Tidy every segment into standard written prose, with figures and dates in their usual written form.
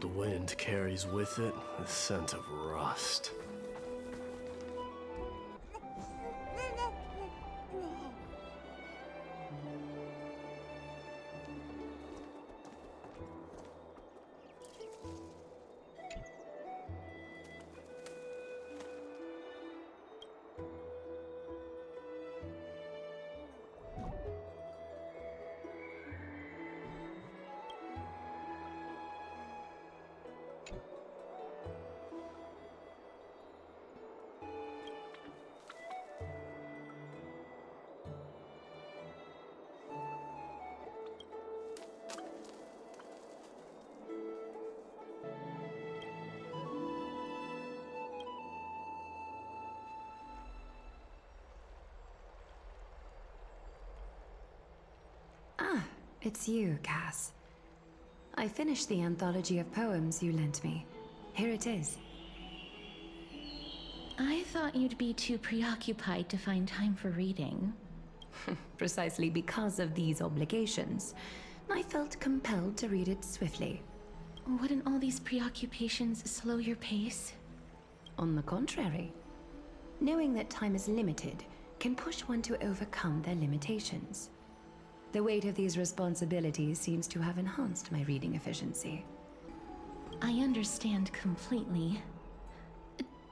cold wind carries with it the scent of rust. It's you, Cass. I finished the anthology of poems you lent me. Here it is. I thought you'd be too preoccupied to find time for reading. Precisely because of these obligations, I felt compelled to read it swiftly. Wouldn't all these preoccupations slow your pace? On the contrary. Knowing that time is limited can push one to overcome their limitations. The weight of these responsibilities seems to have enhanced my reading efficiency. I understand completely.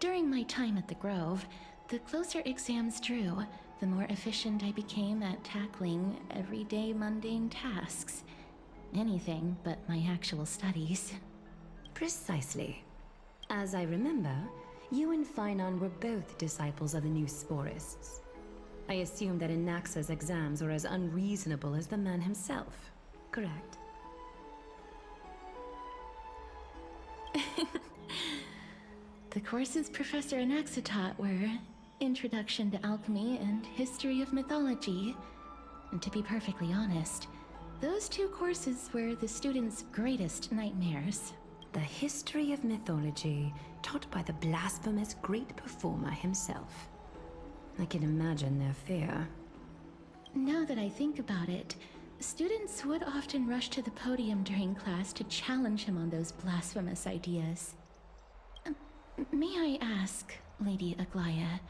During my time at the Grove, the closer exams drew, the more efficient I became at tackling everyday mundane tasks. Anything but my actual studies. Precisely. As I remember, you and Phainon were both disciples of the new Sporists. I assume that Anaxa's exams were as unreasonable as the man himself, correct? The courses Professor Anaxa taught were Introduction to Alchemy and History of Mythology. And to be perfectly honest, those two courses were the students' greatest nightmares. The history of mythology, taught by the blasphemous great performer himself. I can imagine their fear. Now that I think about it, students would often rush to the podium during class to challenge him on those blasphemous ideas. May I ask, Lady Aglaya,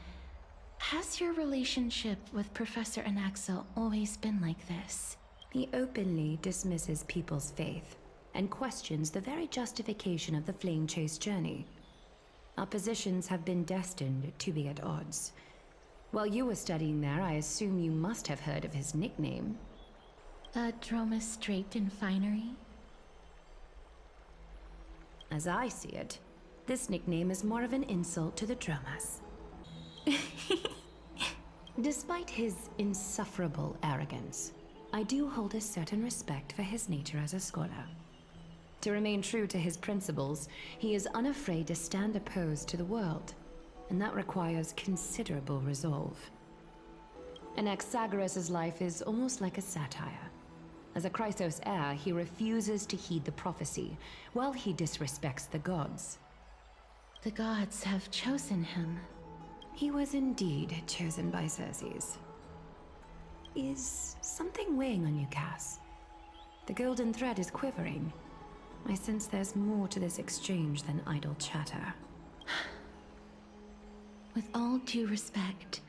has your relationship with Professor Anaxa always been like this? He openly dismisses people's faith and questions the very justification of the flame chase journey. Our positions have been destined to be at odds. While you were studying there, I assume you must have heard of his nickname. Dromus draped in finery? As I see it, this nickname is more of an insult to the Dromas. Despite his insufferable arrogance, I do hold a certain respect for his nature as a scholar. To remain true to his principles, he is unafraid to stand opposed to the world, and that requires considerable resolve. Anaxagoras' life is almost like a satire. As a Chrysos heir, he refuses to heed the prophecy, while he disrespects the gods. The gods have chosen him. He was indeed chosen by Circes. Is something weighing on you, Cass? The golden thread is quivering. I sense there's more to this exchange than idle chatter. With all due respect,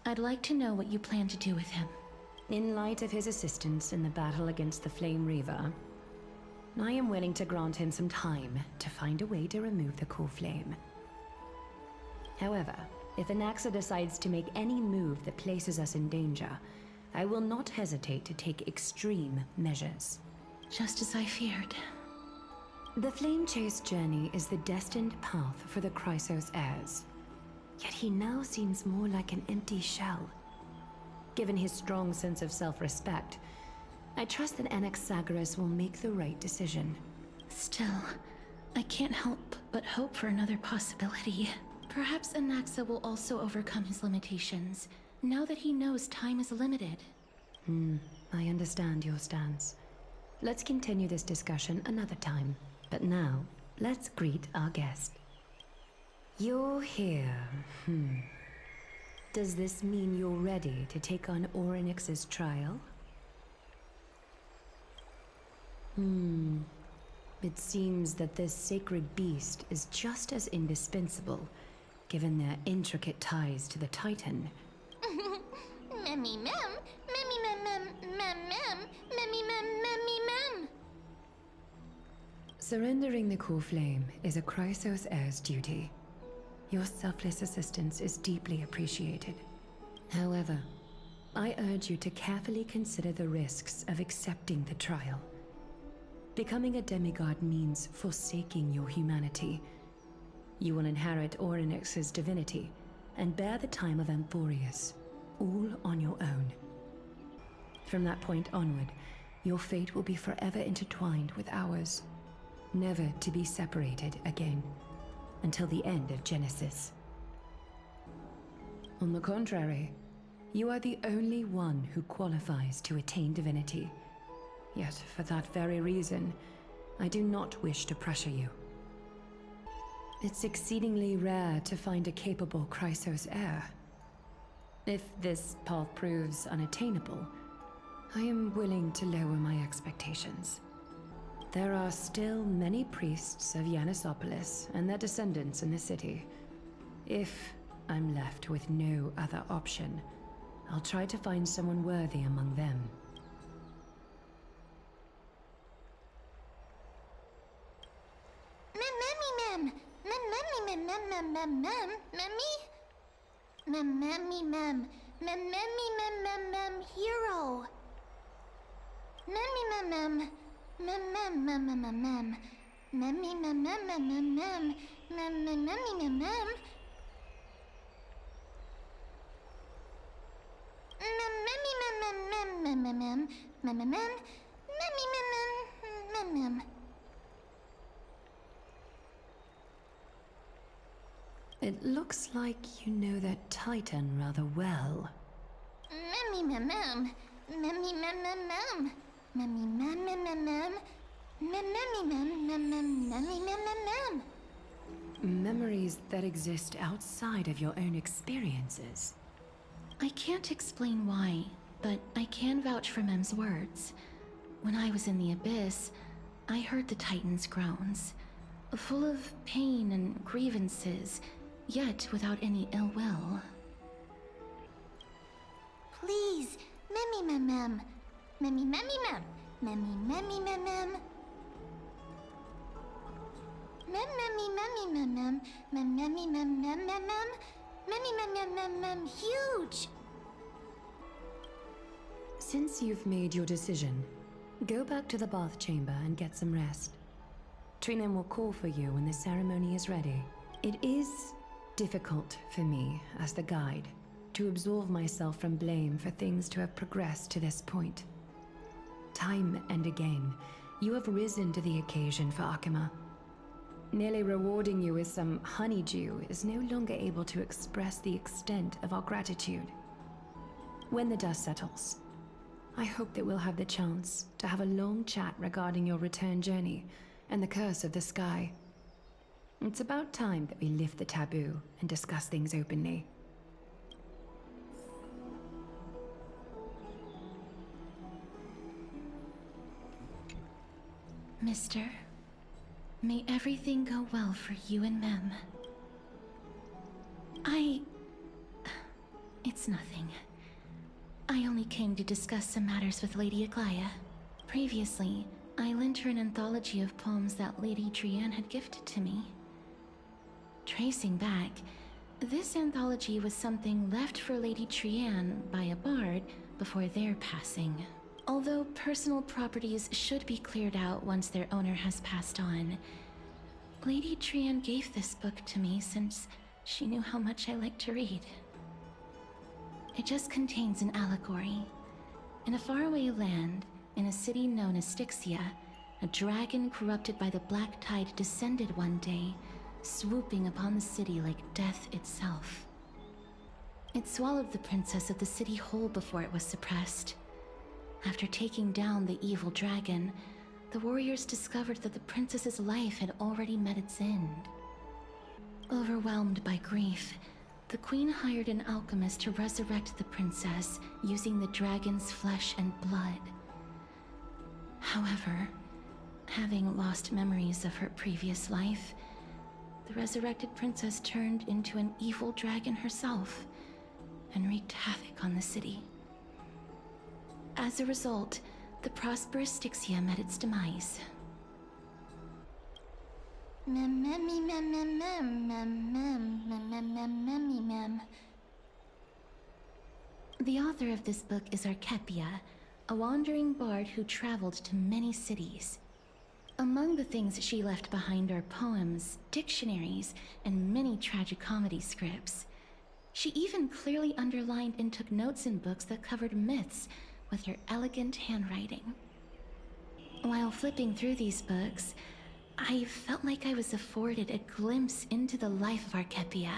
I'd like to know what you plan to do with him. In light of his assistance in the battle against the Flame Reaver, I am willing to grant him some time to find a way to remove the core flame. However, if Anaxa decides to make any move that places us in danger, I will not hesitate to take extreme measures. Just as I feared. The Flame Chase journey is the destined path for the Chrysos heirs. Yet he now seems more like an empty shell. Given his strong sense of self-respect, I trust that Anaxagoras will make the right decision. Still, I can't help but hope for another possibility. Perhaps Anaxa will also overcome his limitations, now that he knows time is limited. I understand your stance. Let's continue this discussion another time. But now, let's greet our guest. You're here. Does this mean you're ready to take on Orynyx's trial? It seems that this sacred beast is just as indispensable, given their intricate ties to the Titan. Memmy mem, memmy mem mem mem mem, memmy mem memmy mem. Surrendering the core flame is a Chrysos heir's duty. Your selfless assistance is deeply appreciated. However, I urge you to carefully consider the risks of accepting the trial. Becoming a demigod means forsaking your humanity. You will inherit Orynyx's divinity and bear the time of Amphorius, all on your own. From that point onward, your fate will be forever intertwined with ours, never to be separated again, until the end of Genesis. On the contrary, you are the only one who qualifies to attain divinity. Yet, for that very reason, I do not wish to pressure you. It's exceedingly rare to find a capable Chrysos heir. If this path proves unattainable, I am willing to lower my expectations. There are still many priests of Yanissopolis and their descendants in the city. If I'm left with no other option, I'll try to find someone worthy among them. Hero. It looks like you know that Titan rather well. Memories that exist outside of your own experiences. I can't explain why, but I can vouch for Mem's words. When I was in the Abyss, I heard the Titan's groans, full of pain and grievances, yet without any ill will. Please, Memmy mem. Memmy mem. Memmy mem mem. Mem. Huge! Since you've made your decision, go back to the bath chamber and get some rest. Trinem will call for you when the ceremony is ready. It is difficult for me, as the guide, to absolve myself from blame for things to have progressed to this point. Time and again, you have risen to the occasion for Akima. Merely rewarding you with some honeydew is no longer able to express the extent of our gratitude. When the dust settles, I hope that we'll have the chance to have a long chat regarding your return journey and the curse of the sky. It's about time that we lift the taboo and discuss things openly. Mister, may everything go well for you and Mem. It's nothing. I only came to discuss some matters with Lady Aglaya. Previously, I lent her an anthology of poems that Lady Trianne had gifted to me. Tracing back, this anthology was something left for Lady Trianne by a bard before their passing. Although personal properties should be cleared out once their owner has passed on, Lady Trianne gave this book to me since she knew how much I like to read. It just contains an allegory. In a faraway land, in a city known as Styxia, a dragon corrupted by the Black Tide descended one day, swooping upon the city like death itself. It swallowed the princess of the city whole before it was suppressed. After taking down the evil dragon, the warriors discovered that the princess's life had already met its end. Overwhelmed by grief, the queen hired an alchemist to resurrect the princess using the dragon's flesh and blood. However, Having lost memories of her previous life, the resurrected princess turned into an evil dragon herself and wreaked havoc on the city. As a result, the prosperous Styxia met its demise. The author of this book is Archepia, a wandering bard who traveled to many cities. Among the things she left behind are poems, dictionaries, and many tragicomedy scripts. She even clearly underlined and took notes in books that covered myths with her elegant handwriting. While flipping through these books, I felt like I was afforded a glimpse into the life of Archepia.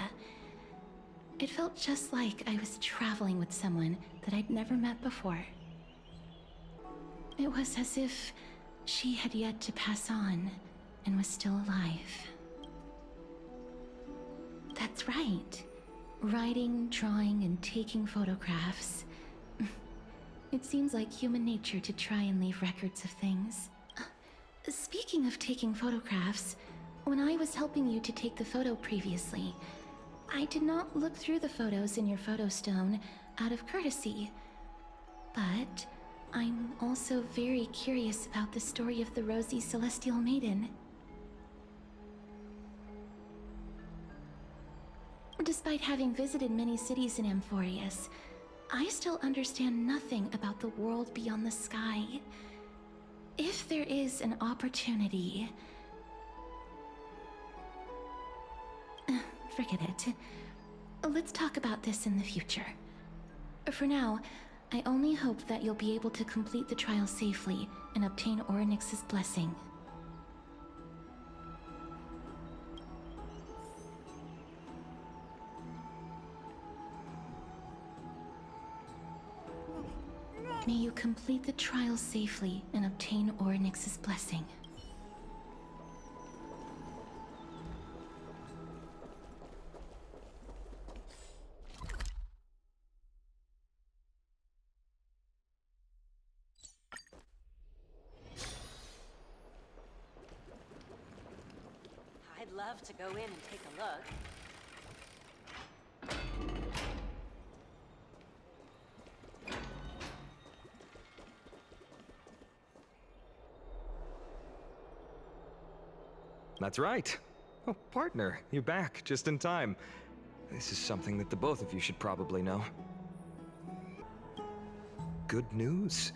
It felt just like I was traveling with someone that I'd never met before. It was as if she had yet to pass on and was still alive. That's right. Writing, drawing, and taking photographs. It seems like human nature to try and leave records of things. Speaking of taking photographs, when I was helping you to take the photo previously, I did not look through the photos in your photo stone out of courtesy. But I'm also very curious about the story of the rosy celestial maiden. Despite having visited many cities in Amphorius, I still understand nothing about the world beyond the sky. If there is an opportunity... forget it. Let's talk about this in the future. For now, I only hope that you'll be able to complete the trial safely and obtain Orynyx's blessing. May you complete the trial safely and obtain Orynyx's blessing. I'd love to go in and take a look. That's right. Oh, partner, you're back just in time. This is something that the both of you should probably know. Good news?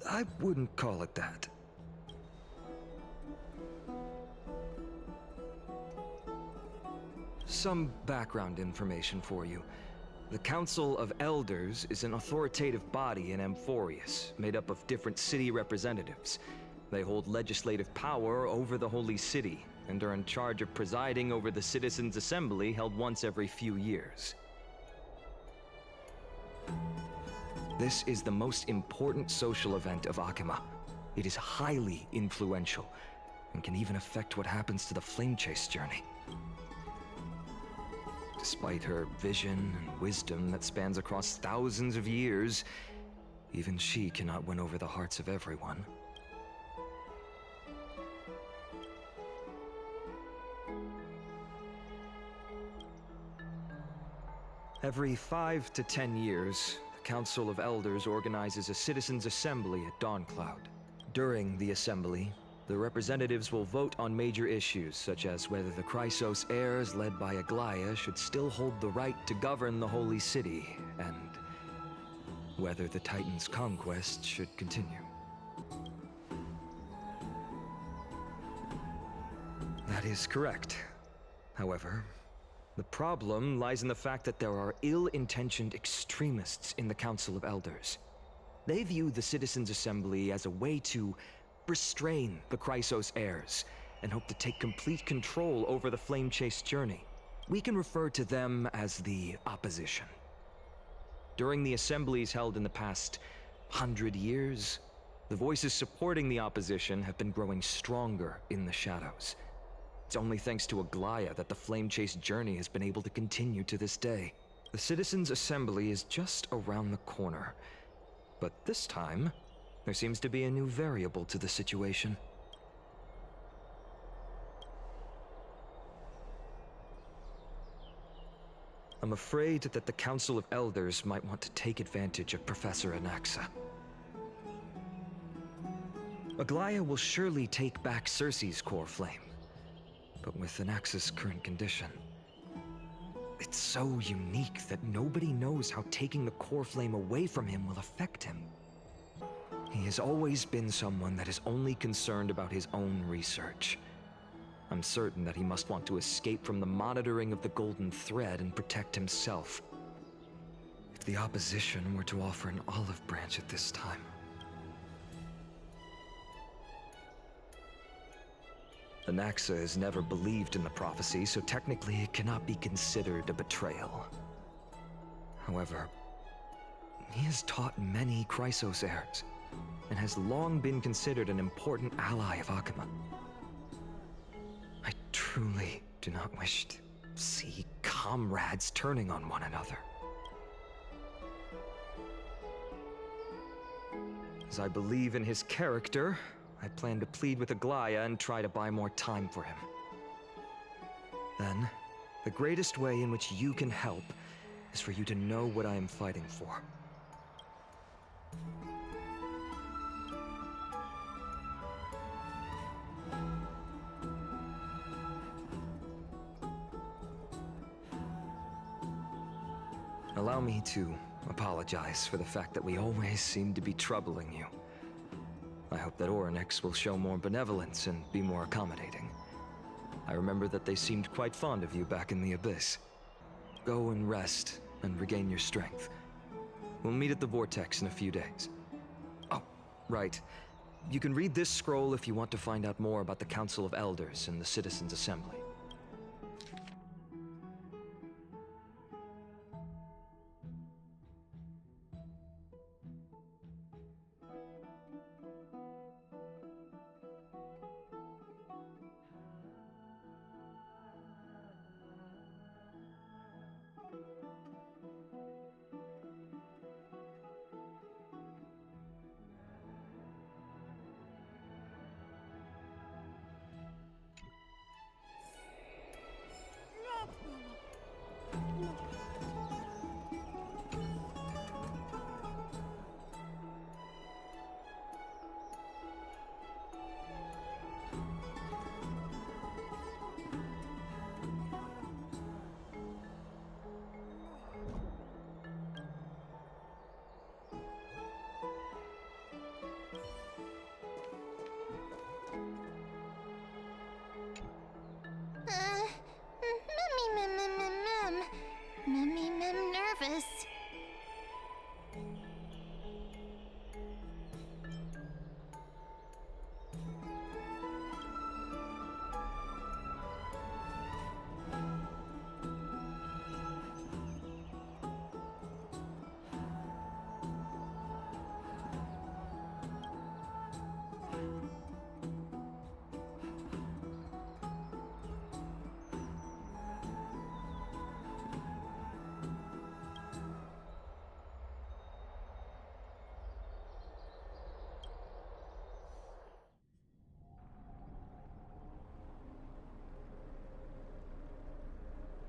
I wouldn't call it that. Some background information for you. The Council of Elders is an authoritative body in Amphorius, made up of different city representatives. They hold legislative power over the Holy City, and are in charge of presiding over the Citizens' Assembly held once every few years. This is the most important social event of Akima. It is highly influential, and can even affect what happens to the Flame Chase journey. Despite her vision and wisdom that spans across thousands of years, even she cannot win over the hearts of everyone. Every 5 to 10 years, the Council of Elders organizes a Citizens' Assembly at Dawncloud. During the assembly, the representatives will vote on major issues, such as whether the Chrysos heirs led by Aglaya should still hold the right to govern the Holy City, and whether the Titan's conquest should continue. That is correct. However, the problem lies in the fact that there are ill-intentioned extremists in the Council of Elders. They view the Citizens' Assembly as a way to restrain the Chrysos heirs, and hope to take complete control over the Flame Chase journey. We can refer to them as the Opposition. During the assemblies held in the past 100 years, the voices supporting the Opposition have been growing stronger in the shadows. It's only thanks to Aglaya that the Flame Chase journey has been able to continue to this day. The Citizens' Assembly is just around the corner, but this time, there seems to be a new variable to the situation. I'm afraid that the Council of Elders might want to take advantage of Professor Anaxa. Aglaya will surely take back Circe's core flame, but with Anaxa's current condition, it's so unique that nobody knows how taking the core flame away from him will affect him. He has always been someone that is only concerned about his own research. I'm certain that he must want to escape from the monitoring of the Golden Thread and protect himself. If the opposition were to offer an olive branch at this time... Anaxa has never believed in the prophecy, so technically it cannot be considered a betrayal. However, he has taught many Chrysos heirs, and has long been considered an important ally of Akuma. I truly do not wish to see comrades turning on one another. As I believe in his character, I plan to plead with Aglaya and try to buy more time for him. Then, the greatest way in which you can help is for you to know what I am fighting for. Allow me to apologize for the fact that we always seem to be troubling you. I hope that Orynyx will show more benevolence and be more accommodating. I remember that they seemed quite fond of you back in the Abyss. Go and rest and regain your strength. We'll meet at the Vortex in a few days. Oh, right. You can read this scroll if you want to find out more about the Council of Elders and the Citizens' Assembly. Nervous.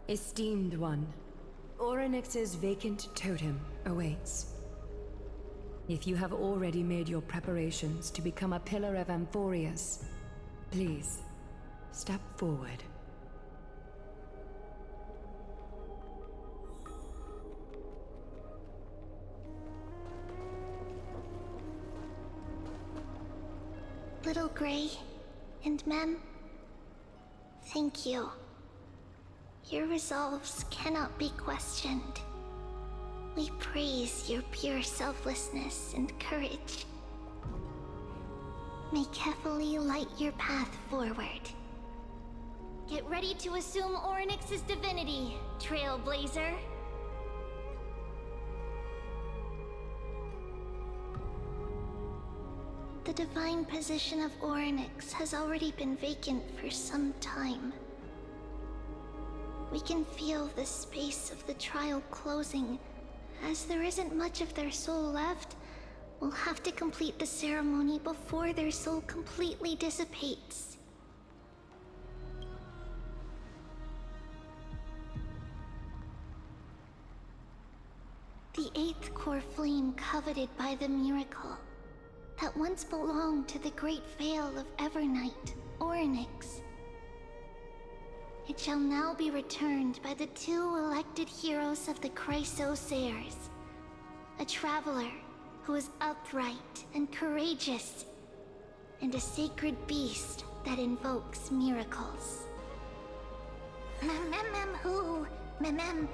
Esteemed one, Orynyx's vacant totem awaits. If you have already made your preparations to become a pillar of Amphorius, please, step forward. Little Gray and Mem, thank you. Your resolves cannot be questioned. We praise your pure selflessness and courage. May Kefali light your path forward. Get ready to assume Orynyx's divinity, Trailblazer. The divine position of Orynyx has already been vacant for some time. We can feel the space of the trial closing. As there isn't much of their soul left, we'll have to complete the ceremony before their soul completely dissipates. 8th core flame coveted by the miracle that once belonged to the great veil of Evernight, Orynyx. It shall now be returned by the 2 elected heroes of the Chrysosaurs, a traveler who is upright and courageous, and a sacred beast that invokes miracles. Who? Mem.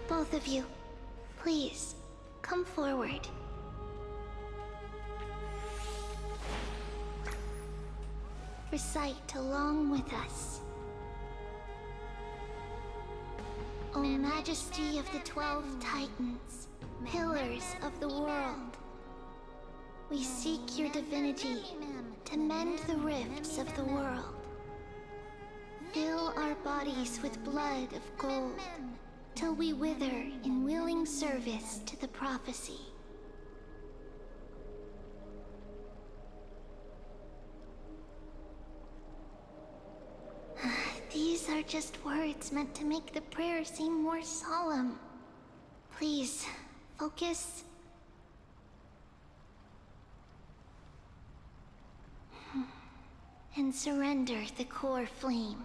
Both of you, please, come forward. Recite along with us. O Majesty of the 12 Titans, pillars of the world, we seek your divinity to mend the rifts of the world. Fill our bodies with blood of gold, till we wither in willing service to the prophecy. These are just words meant to make the prayer seem more solemn. Please, focus. And surrender the core flame.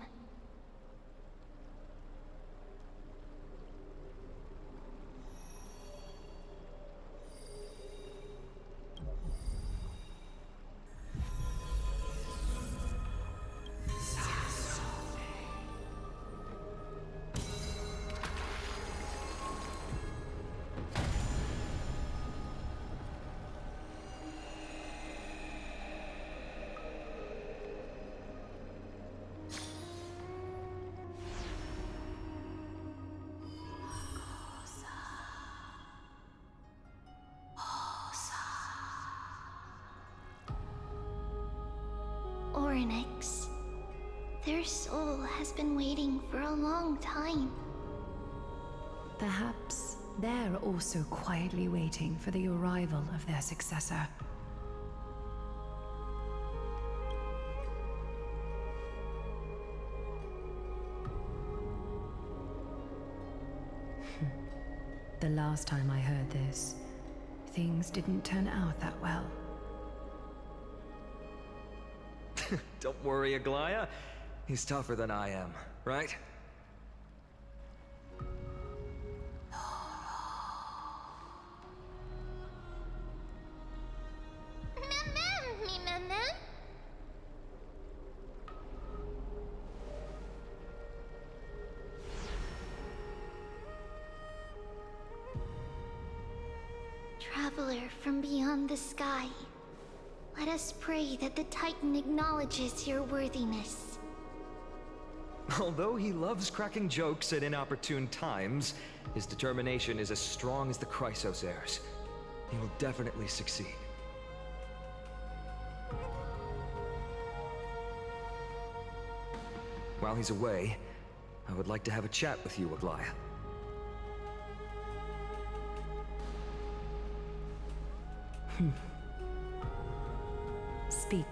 Orynyx. Their soul has been waiting for a long time. Perhaps they're also quietly waiting for the arrival of their successor. The last time I heard this, things didn't turn out that well. Don't worry, Aglaya. He's tougher than I am, right? Traveler from beyond the sky, let us pray that the Titan acknowledges your worthiness. Although he loves cracking jokes at inopportune times, his determination is as strong as the Chrysosaurs. He will definitely succeed. While he's away, I would like to have a chat with you, Aglaya. Speak.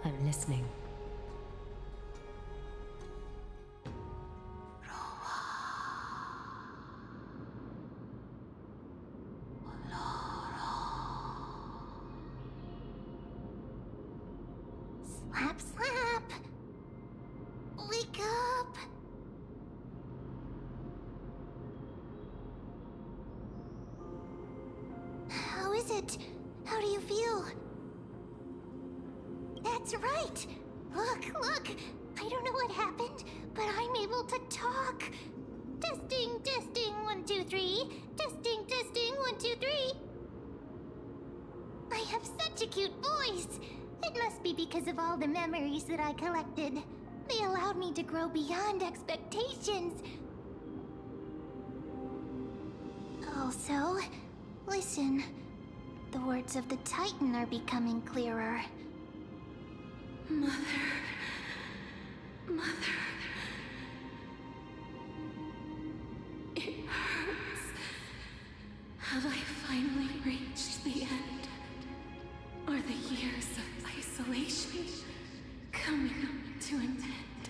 I'm listening. Slap, slap! Wake up! How is it? How do you feel? That's right! Look! I don't know what happened, but I'm able to talk! Testing, 1, 2, 3. Testing, 1, 2, 3. I have such a cute voice! It must be because of all the memories that I collected. They allowed me to grow beyond expectations. Also, listen. The words of the Titan are becoming clearer. Mother. It hurts. Have I finally reached the end? Are the years of isolation coming to an end?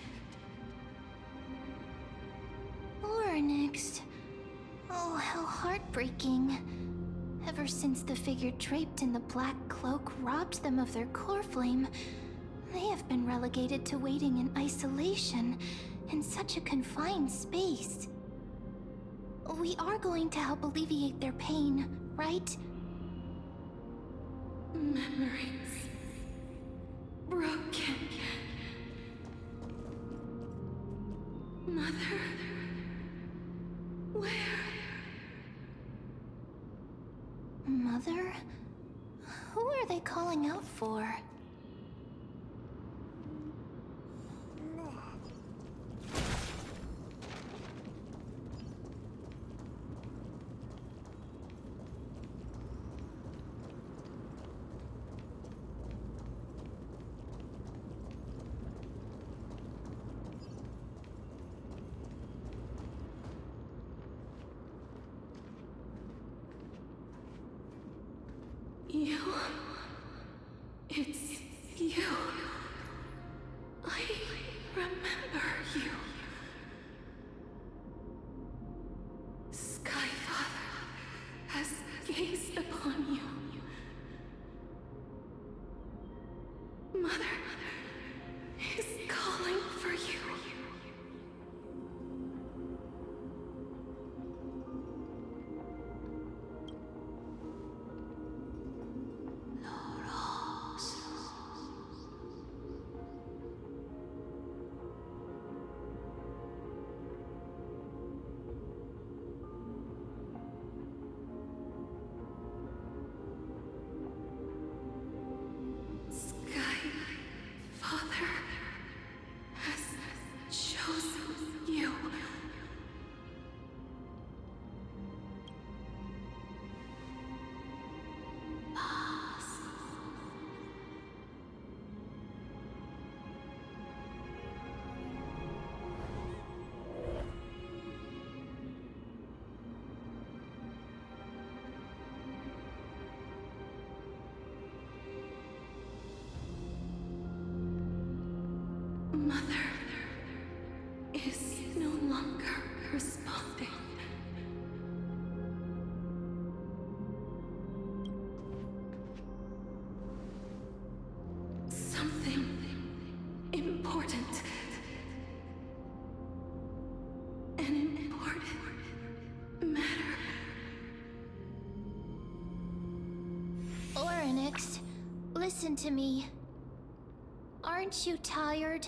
heartbreaking. Ever since the figure draped in the black cloak robbed them of their core flame, they have been relegated to waiting in isolation in such a confined space. We are going to help alleviate their pain, right? Memories broken. Mother, where? Mother? Who are they calling out for? You. It's you. I remember you. Skyfather has gazed upon you. Mother is calling for you. Skyfather has chosen you. Mother is no longer responding. Something important. An important matter. Orynyx, listen to me. Aren't you tired?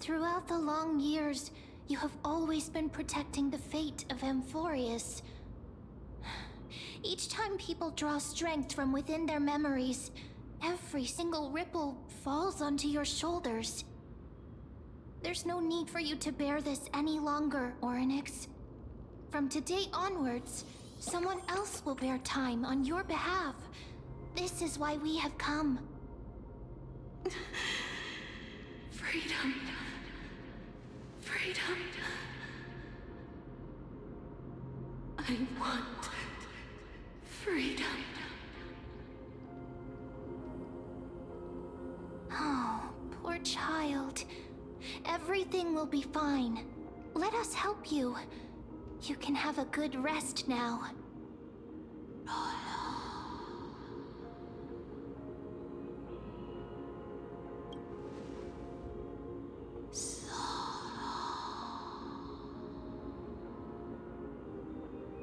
Throughout the long years, you have always been protecting the fate of Amphorius. Each time people draw strength from within their memories, every single ripple falls onto your shoulders. There's no need for you to bear this any longer, Orynyx. From today onwards, someone else will bear time on your behalf. This is why we have come. Freedom. Freedom. I want freedom. Oh, poor child. Everything will be fine. Let us help you. You can have a good rest now.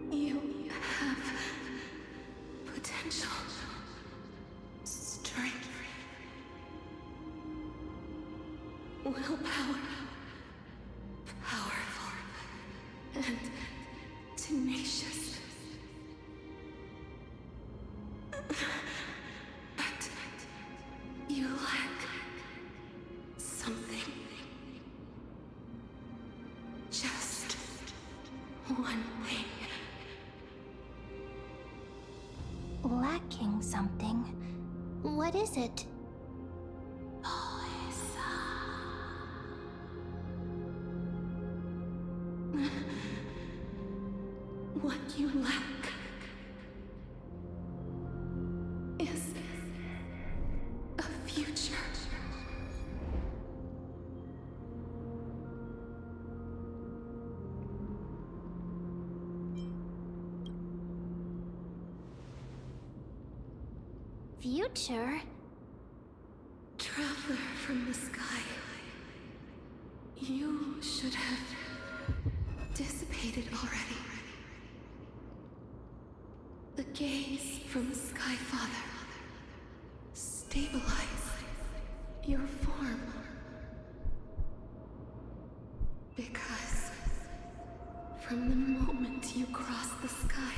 You have potential, strength, willpower, powerful, and tenacious. But you lack something. Just one thing. Lacking something. What is it? What you lack is a future. Future? Traveler from the sky. You should have dissipated already. The gaze from Sky Father. Stabilize your form. Because from the moment you crossed the sky,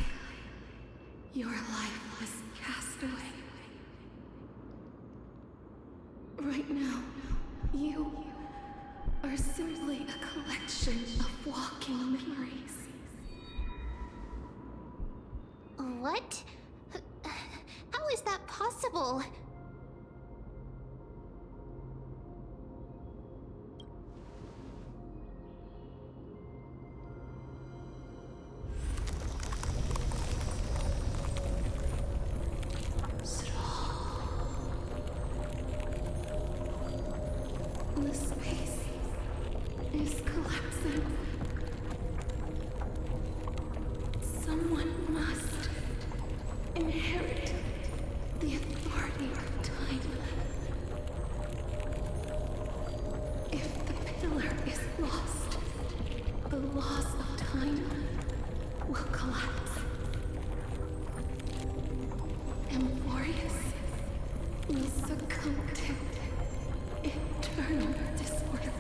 your life was cast away. Right now, you are simply a collection of walking memories. What? How is that possible? The space is collapsing. Someone must inherit the authority of time. If the pillar is lost, the laws of time will collapse. Emphorius will succumb to eternal disorder.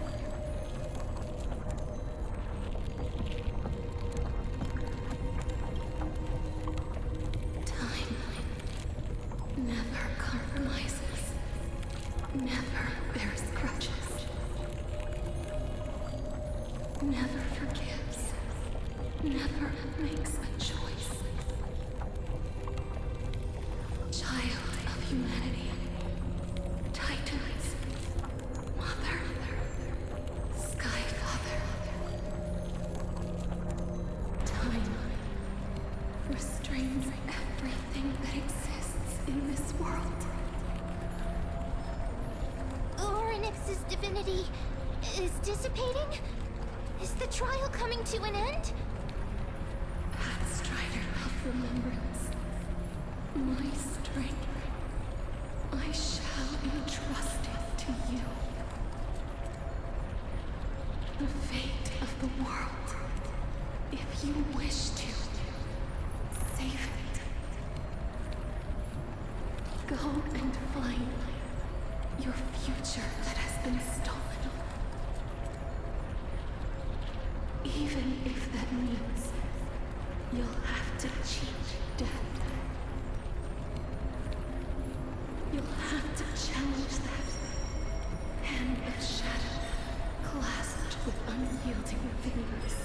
Time never compromises, never bears grudges, never forgives, never makes a choice. Child of humanity, Titans, Mother, Sky Father. Time restrains everything that exists in this world. Orynyx's divinity is dissipating? Is the trial coming to an end? Pathstrider of remembrance, my strength, I shall entrust it to you. The fate of the world, if you wish to save it. Go and find your future that has been stolen. Even if that means you'll have to cheat death. You'll have to challenge that hand of shadow clasped with unyielding fingers.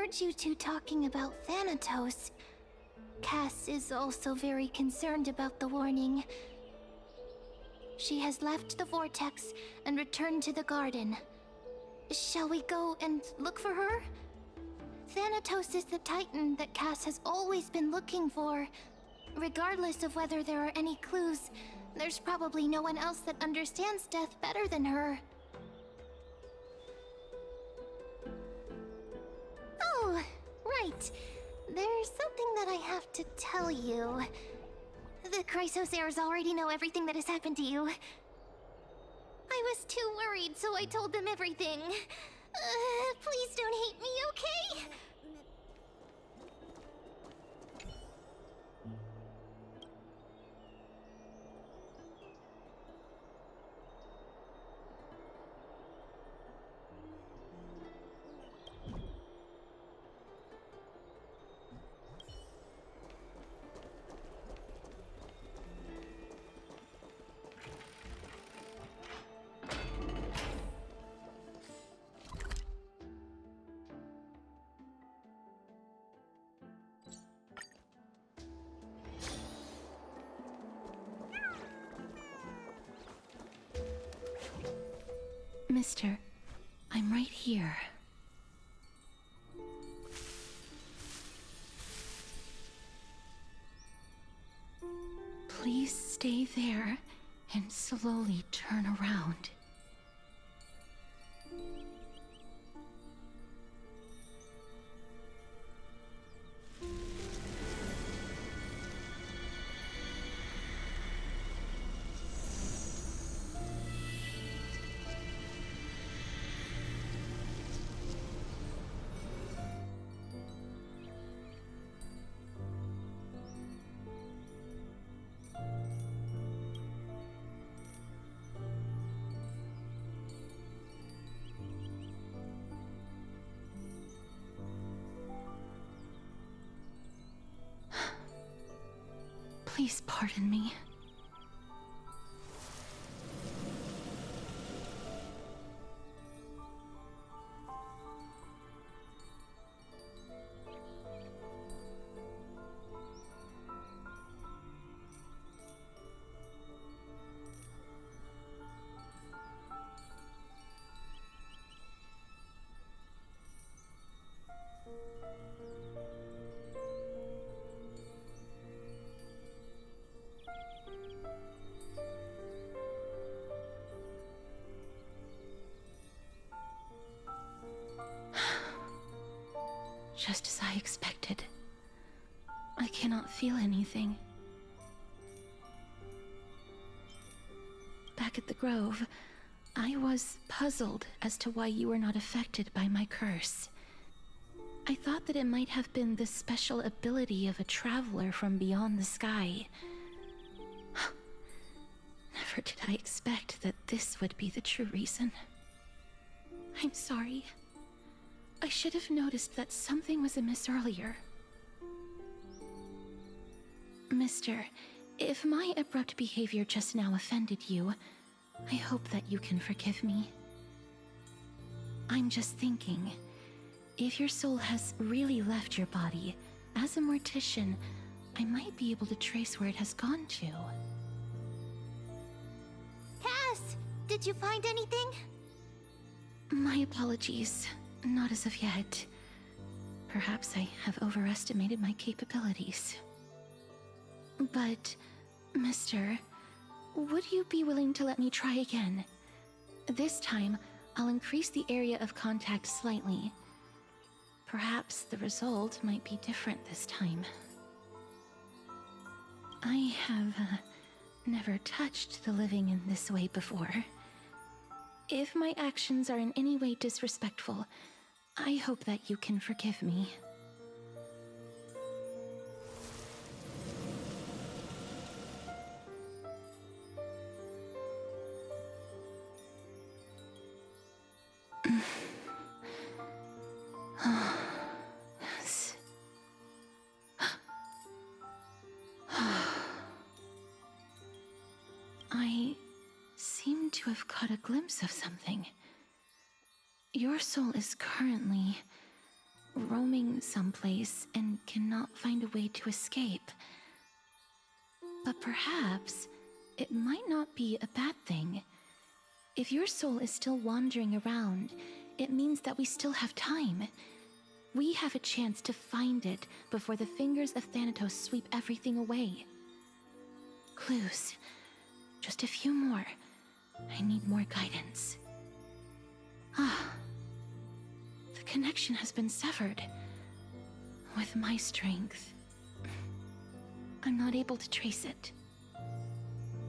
heard you two talking about Thanatos. Cass is also very concerned about the warning. She has left the vortex and returned to the garden. Shall we go and look for her? Thanatos is the Titan that Cass has always been looking for. Regardless of whether there are any clues, there's probably no one else that understands death better than her. Oh, right. There's something that I have to tell you. The Chrysosairs already know everything that has happened to you. I was too worried, so I told them everything. Please don't hate me, okay? Mister, I'm right here. Please stay there and slowly turn around. Please pardon me. Just as I expected. I cannot feel anything. Back at the Grove, I was puzzled as to why you were not affected by my curse. I thought that it might have been the special ability of a traveler from beyond the sky. Never did I expect that this would be the true reason. I'm sorry. I should have noticed that something was amiss earlier. Mister, if my abrupt behavior just now offended you, I hope that you can forgive me. I'm just thinking, if your soul has really left your body, as a mortician, I might be able to trace where it has gone to. Cass, did you find anything? My apologies. Not as of yet. Perhaps I have overestimated my capabilities. But, Mister, would you be willing to let me try again? This time, I'll increase the area of contact slightly. Perhaps the result might be different this time. I have never touched the living in this way before. If my actions are in any way disrespectful, I hope that you can forgive me. Yes. I seem to have caught a glimpse of something. Your soul is currently roaming someplace and cannot find a way to escape. But perhaps it might not be a bad thing. If your soul is still wandering around, it means that we still have time. We have a chance to find it before the fingers of Thanatos sweep everything away. Clues. Just a few more. I need more guidance. The connection has been severed. With my strength, I'm not able to trace it.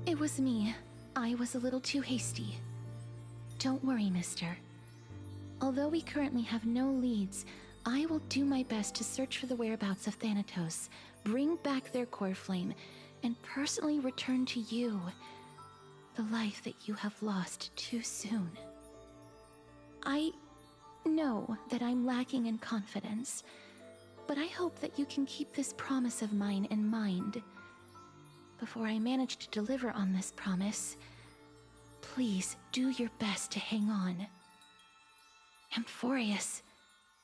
It was me. I was a little too hasty. Don't worry, mister. Although we currently have no leads, I will do my best to search for the whereabouts of Thanatos, bring back their core flame, and personally return to you the life that you have lost too soon. I know that I'm lacking in confidence, but I hope that you can keep this promise of mine in mind. Before I manage to deliver on this promise, please do your best to hang on. Amphorius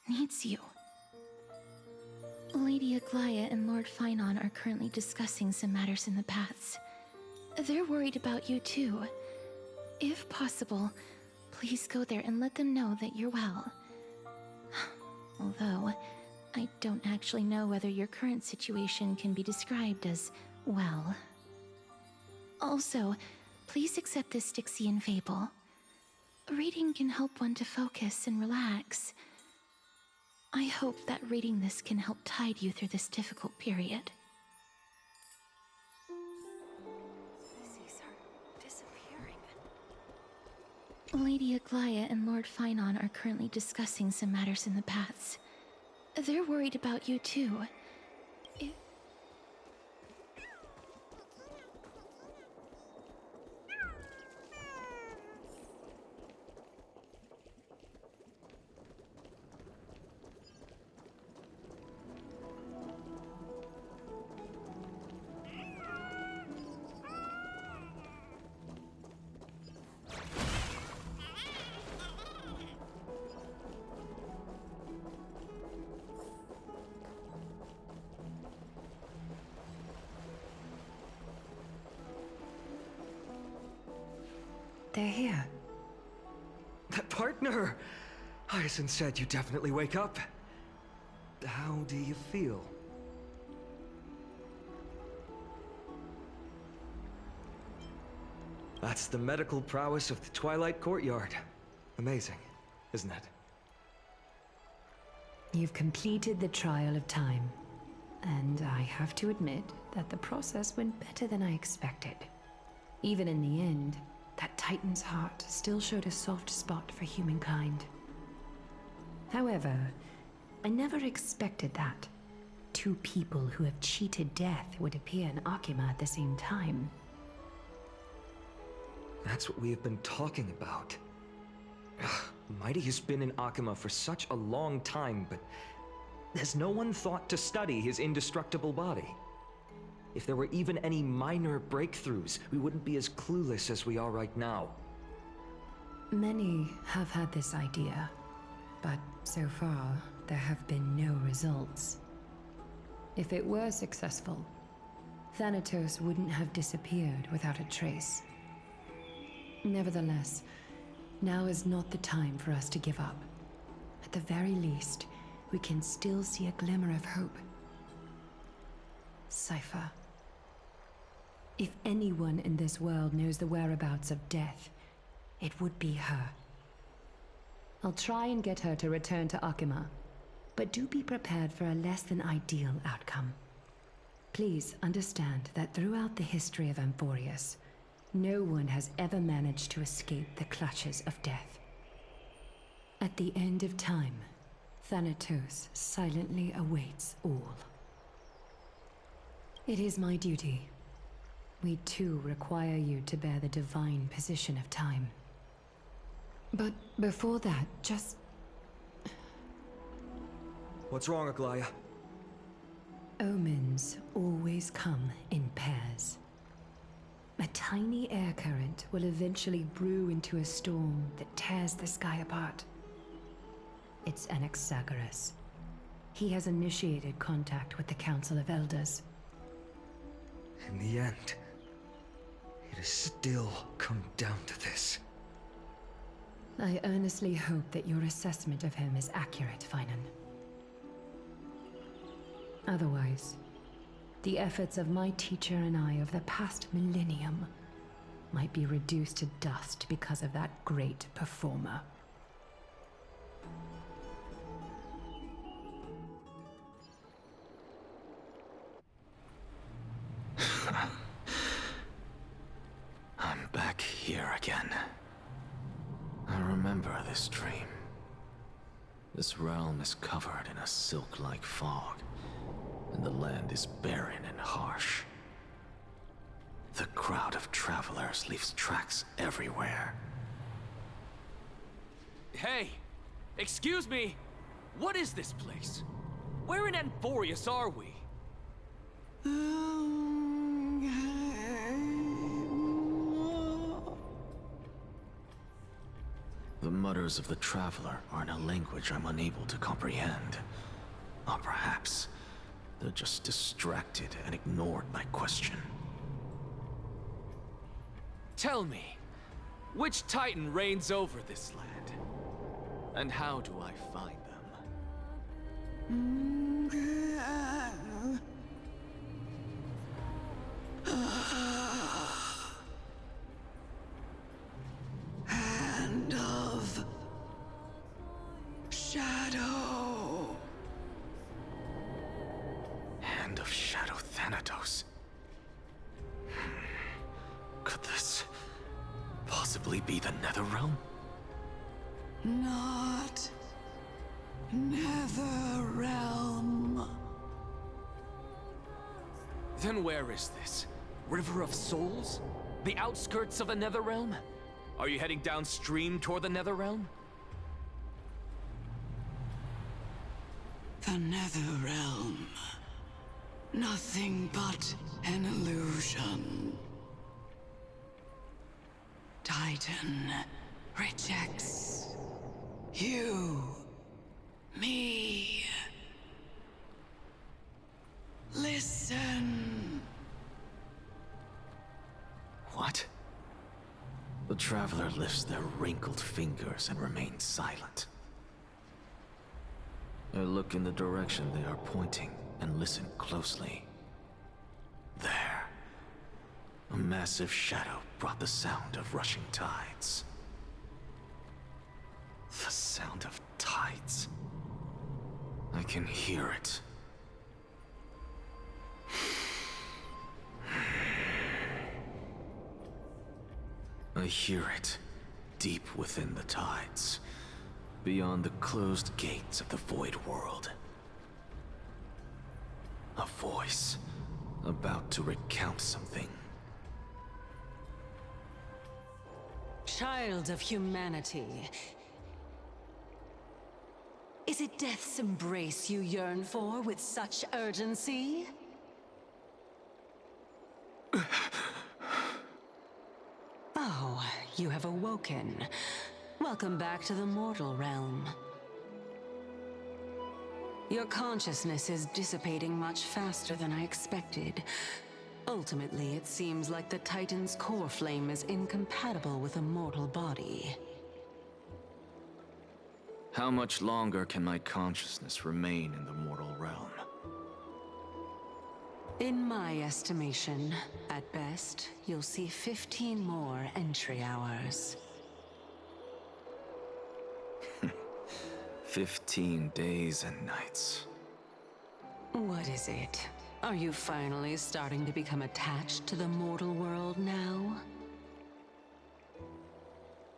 needs you. Lady Aglaya and Lord Phainon are currently discussing some matters in the paths. They're worried about you too. If possible, please go there and let them know that you're well. Although, I don't actually know whether your current situation can be described as well. Also, please accept this Styxian fable. Reading can help one to focus and relax. I hope that reading this can help tide you through this difficult period. Species are disappearing. Lady Aglaya and Lord Phainon are currently discussing some matters in the paths. They're worried about you too. They're here. That partner! Hyacine said you definitely wake up. How do you feel? That's the medical prowess of the Twilight Courtyard. Amazing, isn't it? You've completed the trial of time, and I have to admit that the process went better than I expected. Even in the end, that Titan's heart still showed a soft spot for humankind. However, I never expected that two people who have cheated death would appear in Akima at the same time. That's what we have been talking about. Mighty has been in Akima for such a long time, but has no one thought to study his indestructible body? If there were even any minor breakthroughs, we wouldn't be as clueless as we are right now. Many have had this idea, but so far, there have been no results. If it were successful, Thanatos wouldn't have disappeared without a trace. Nevertheless, now is not the time for us to give up. At the very least, we can still see a glimmer of hope. Cypher. If anyone in this world knows the whereabouts of death, it would be her. I'll try and get her to return to Akima, but do be prepared for a less than ideal outcome. Please understand that throughout the history of Amphorius, no one has ever managed to escape the clutches of death. At the end of time, Thanatos silently awaits all. It is my duty. We too require you to bear the divine position of time. But before that, just... What's wrong, Aglaya? Omens always come in pairs. A tiny air current will eventually brew into a storm that tears the sky apart. It's Anaxagoras, He has initiated contact with the Council of Elders. In the end, it has still come down to this. I earnestly hope that your assessment of him is accurate, phainon. Otherwise, the efforts of my teacher and I of the past millennium might be reduced to dust because of that great performer. I'm back here again. I remember this dream. This realm is covered in a silk-like fog, and the land is barren and harsh. The crowd of travelers leaves tracks everywhere. Hey! Excuse me! What is this place? Where in Anthorius are we? The mutters of the traveler are in a language I'm unable to comprehend. Or perhaps they're just distracted and ignored my question. Tell me, which Titan reigns over this land? And how do I find them? Hand of Shadow. Hand of Shadow Thanatos. Could this possibly be the Netherrealm? Not Netherrealm. Then where is this? River of Souls? The outskirts of the Netherrealm? Are you heading downstream toward the Netherrealm? The Netherrealm. Nothing but an illusion. Titan rejects you, me. Listen. What? The traveler lifts their wrinkled fingers and remains silent. I look in the direction they are pointing and listen closely. There. A massive shadow brought the sound of rushing tides. The sound of tides. I can hear it. I hear it, deep within the tides, beyond the closed gates of the Void World. A voice, about to recount something. Child of humanity. Is it death's embrace you yearn for with such urgency? Oh, you have awoken. Welcome back to the mortal realm. Your consciousness is dissipating much faster than I expected. Ultimately, it seems like the Titan's core flame is incompatible with a mortal body. How much longer can my consciousness remain in the mortal realm? In my estimation, at best, you'll see 15 more entry hours. 15 days and nights. What is it? Are you finally starting to become attached to the mortal world now?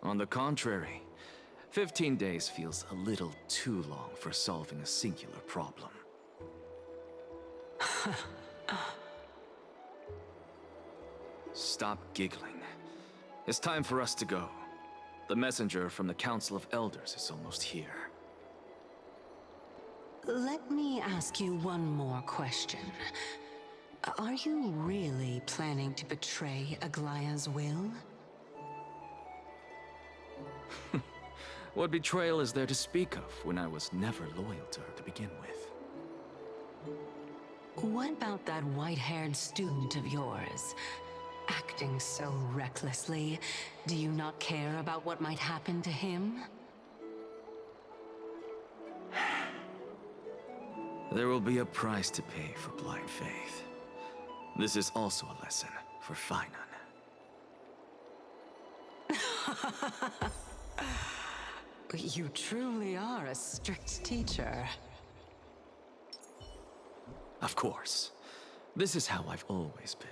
On the contrary, 15 days feels a little too long for solving a singular problem. Stop giggling. It's time for us to go. The messenger from the Council of Elders is almost here. Let me ask you one more question. Are you really planning to betray Aglaya's will? What betrayal is there to speak of when I was never loyal to her to begin with? What about that white-haired student of yours? Acting so recklessly, do you not care about what might happen to him? There will be a price to pay for blind faith. This is also a lesson for phainon. You truly are a strict teacher. Of course. This is how I've always been.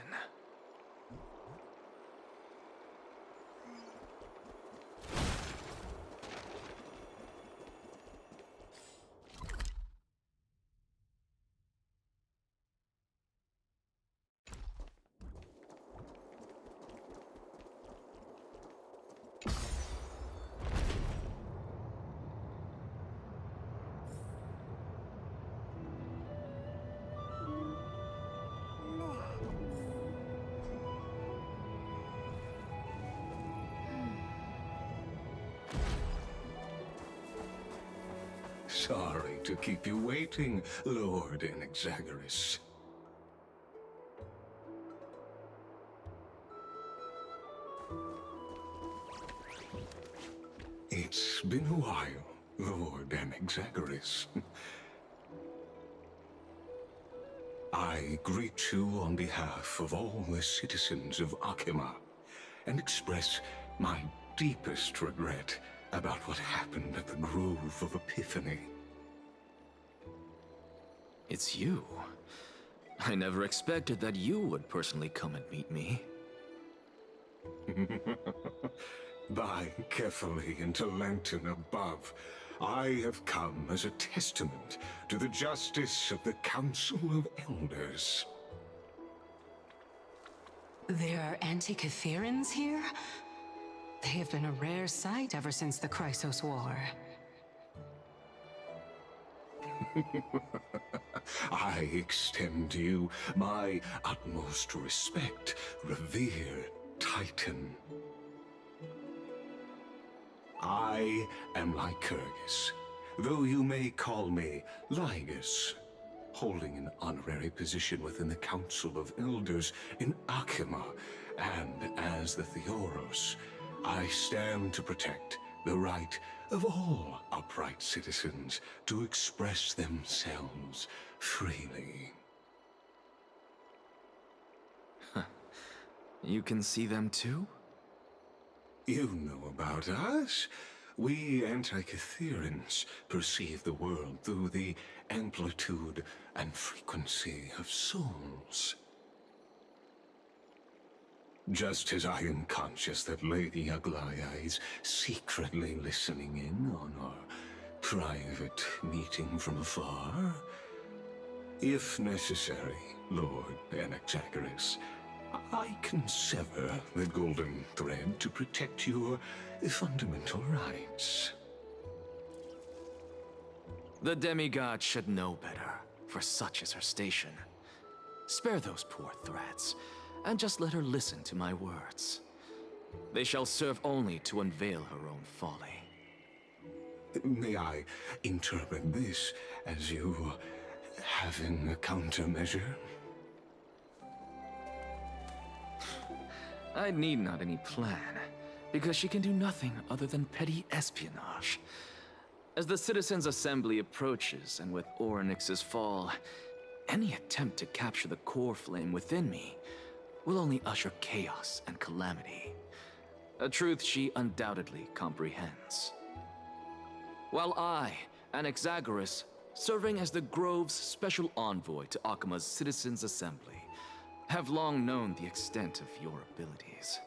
Sorry to keep you waiting, Lord Inexagaris. It's been a while, Lord Inexagaris. I greet you on behalf of all the citizens of Akima, and express my deepest regret about what happened at the Grove of Epiphany. It's you. I never expected that you would personally come and meet me. By carefully into Lantern above, I have come as a testament to the justice of the Council of Elders. There are anti-Catherians here? They have been a rare sight ever since the Chrysos War. I extend to you my utmost respect, revered Titan. I am Lycurgus, though you may call me Lygus, holding an honorary position within the Council of Elders in Akima, and as the Theoros, I stand to protect the right of all upright citizens to express themselves freely. You can see them too? You know about us. We anti-Catherians perceive the world through the amplitude and frequency of souls. Just as I am conscious that Lady Aglaya is secretly listening in on our private meeting from afar, if necessary, Lord Anaxagoras, I can sever the golden thread to protect your fundamental rights. The demigod should know better, for such is her station. Spare those poor threats, and just let her listen to my words. They shall serve only to unveil her own folly. May I interpret this as you having a countermeasure? I need not any plan, because she can do nothing other than petty espionage. As the Citizens' Assembly approaches, and with Orynyx's fall, any attempt to capture the core flame within me will only usher chaos and calamity. A truth she undoubtedly comprehends. While I, Anaxagoras, serving as the Grove's special envoy to Akima's Citizens' Assembly, have long known the extent of your abilities.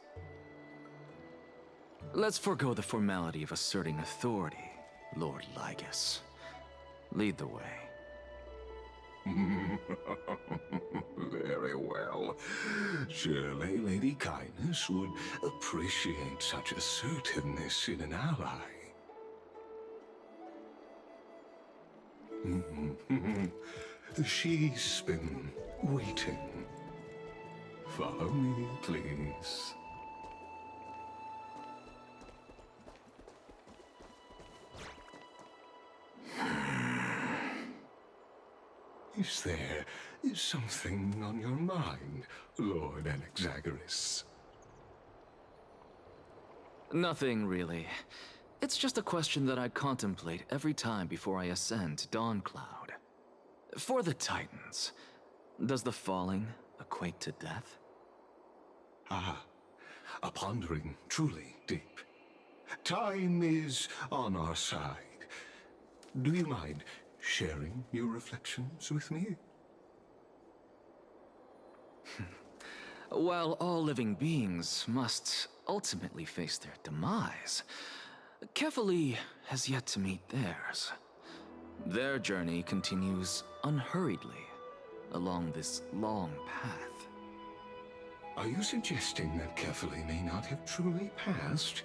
Let's forego the formality of asserting authority, Lord Lygus. Lead the way. Very well. Surely Lady Kindness would appreciate such assertiveness in an ally. She's been waiting. Follow me, please. Is there something on your mind, Lord Anaxagoras? Nothing, really. It's just a question that I contemplate every time before I ascend to Dawncloud. For the Titans, does the falling equate to death? Ah, a pondering truly deep. Time is on our side. Do you mind sharing your reflections with me? While all living beings must ultimately face their demise, Kefali has yet to meet theirs. Their journey continues unhurriedly along this long path. Are you suggesting that Kefali may not have truly passed?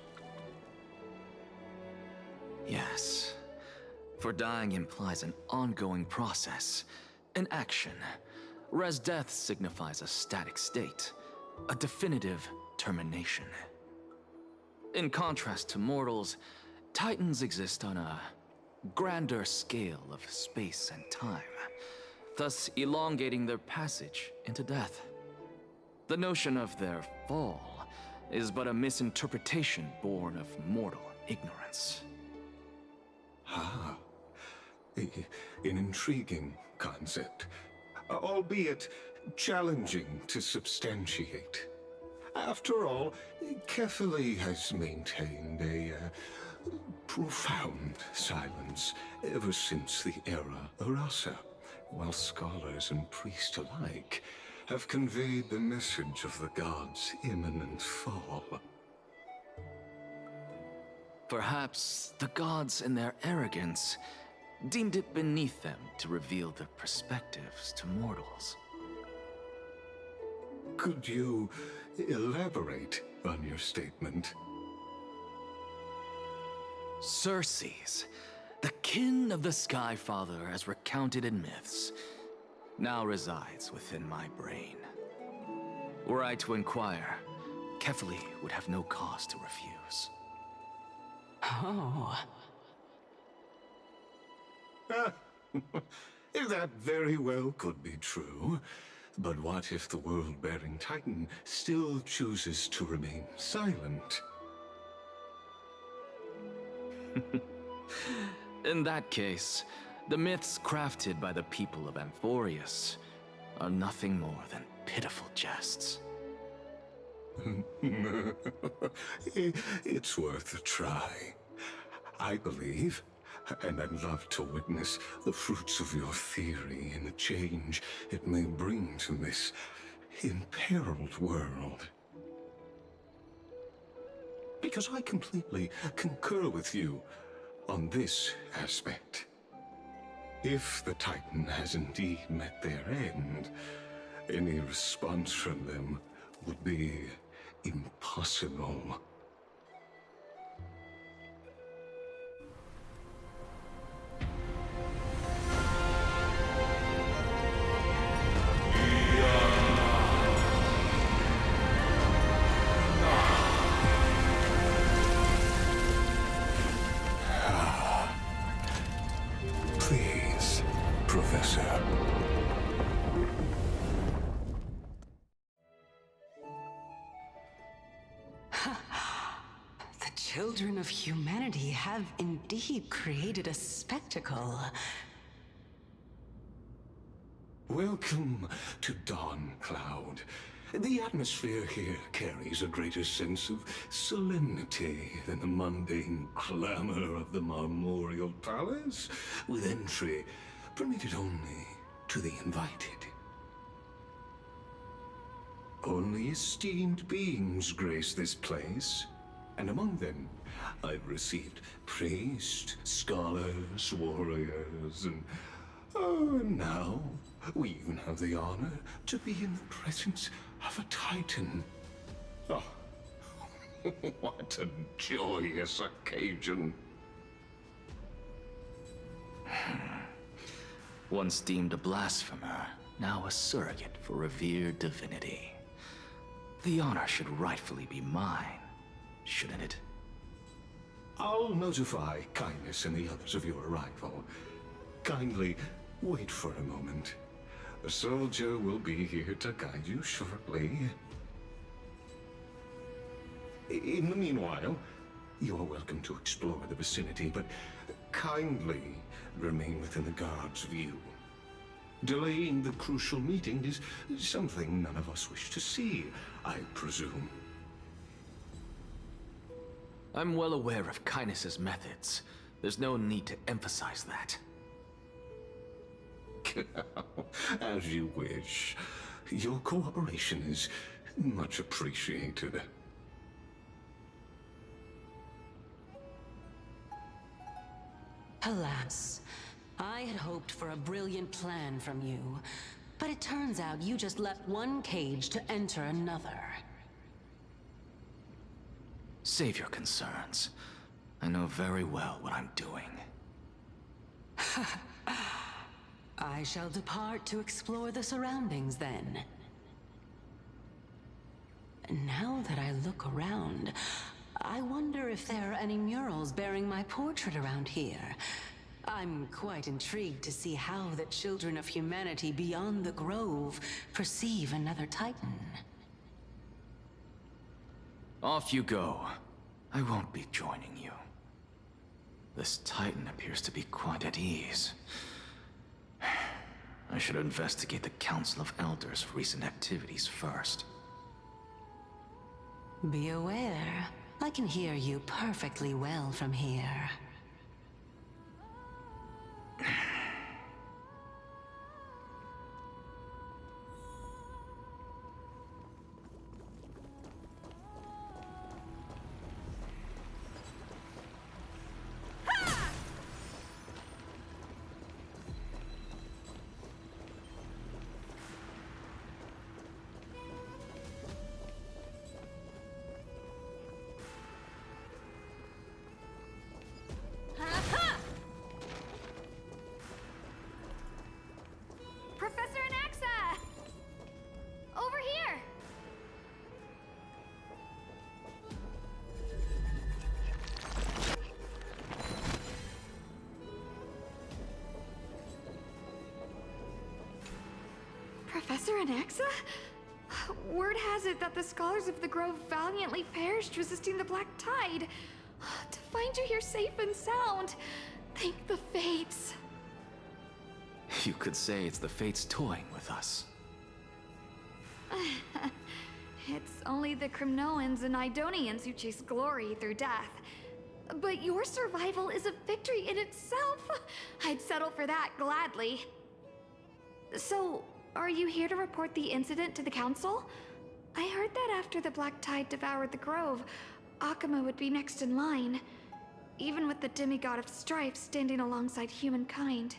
Yes. For dying implies an ongoing process, an action, whereas death signifies a static state, a definitive termination. In contrast to mortals, Titans exist on a grander scale of space and time, thus elongating their passage into death. The notion of their fall is but a misinterpretation born of mortal ignorance. Ah, an intriguing concept, albeit challenging to substantiate. After all, Kefali has maintained a profound silence ever since the era Arasa, while scholars and priests alike have conveyed the message of the gods' imminent fall. Perhaps the gods in their arrogance deemed it beneath them to reveal their perspectives to mortals. Could you elaborate on your statement? Circes, the kin of the Sky Father as recounted in myths, now resides within my brain. Were I to inquire, Kefali would have no cause to refuse. Oh. That very well could be true. But what if the world-bearing Titan still chooses to remain silent? In that case, the myths crafted by the people of Amphorius are nothing more than pitiful jests. It's worth a try. I believe, and I'd love to witness the fruits of your theory and the change it may bring to this imperiled world. Because I completely concur with you on this aspect. If the Titan has indeed met their end, any response from them would be impossible. Please, Professor. The children of humanity have indeed created a spectacle. Welcome to Dawncloud. The atmosphere here carries a greater sense of solemnity than the mundane clamor of the Marmorial Palace, with entry permitted only to the invited. Only esteemed beings grace this place, and among them I've received priests, scholars, warriors, and now we even have the honor to be in the presence of a Titan. Oh, what a joyous occasion. Once deemed a blasphemer, now a surrogate for revered divinity. The honor should rightfully be mine, shouldn't it? I'll notify Kindness and the others of your arrival. Kindly wait for a moment. A soldier will be here to guide you shortly. In the meanwhile, you are welcome to explore the vicinity, but kindly remain within the guard's view. Delaying the crucial meeting is something none of us wish to see, I presume. I'm well aware of Kindness's methods. There's no need to emphasize that. As you wish. Your cooperation is much appreciated. Alas, I had hoped for a brilliant plan from you, but it turns out you just left one cage to enter another. Save your concerns. I know very well what I'm doing. I shall depart to explore the surroundings then. Now that I look around, I wonder if there are any murals bearing my portrait around here. I'm quite intrigued to see how the children of humanity beyond the grove perceive another Titan. Off you go. I won't be joining you. This Titan appears to be quite at ease. I should investigate the Council of Elders' recent activities first. Be aware, I can hear you perfectly well from here. Professor Anaxa! Over here! Professor Anaxa? Word has it that the scholars of the Grove valiantly perished resisting the Black Tide. To find you here safe and sound, thank the Fates. You could say it's the Fates toying with us. It's only the Crimnoans and Idonians who chase glory through death. But your survival is a victory in itself. I'd settle for that gladly. So, are you here to report the incident to the Council? I heard that after the Black Tide devoured the Grove, Akuma would be next in line, even with the demigod of strife standing alongside humankind.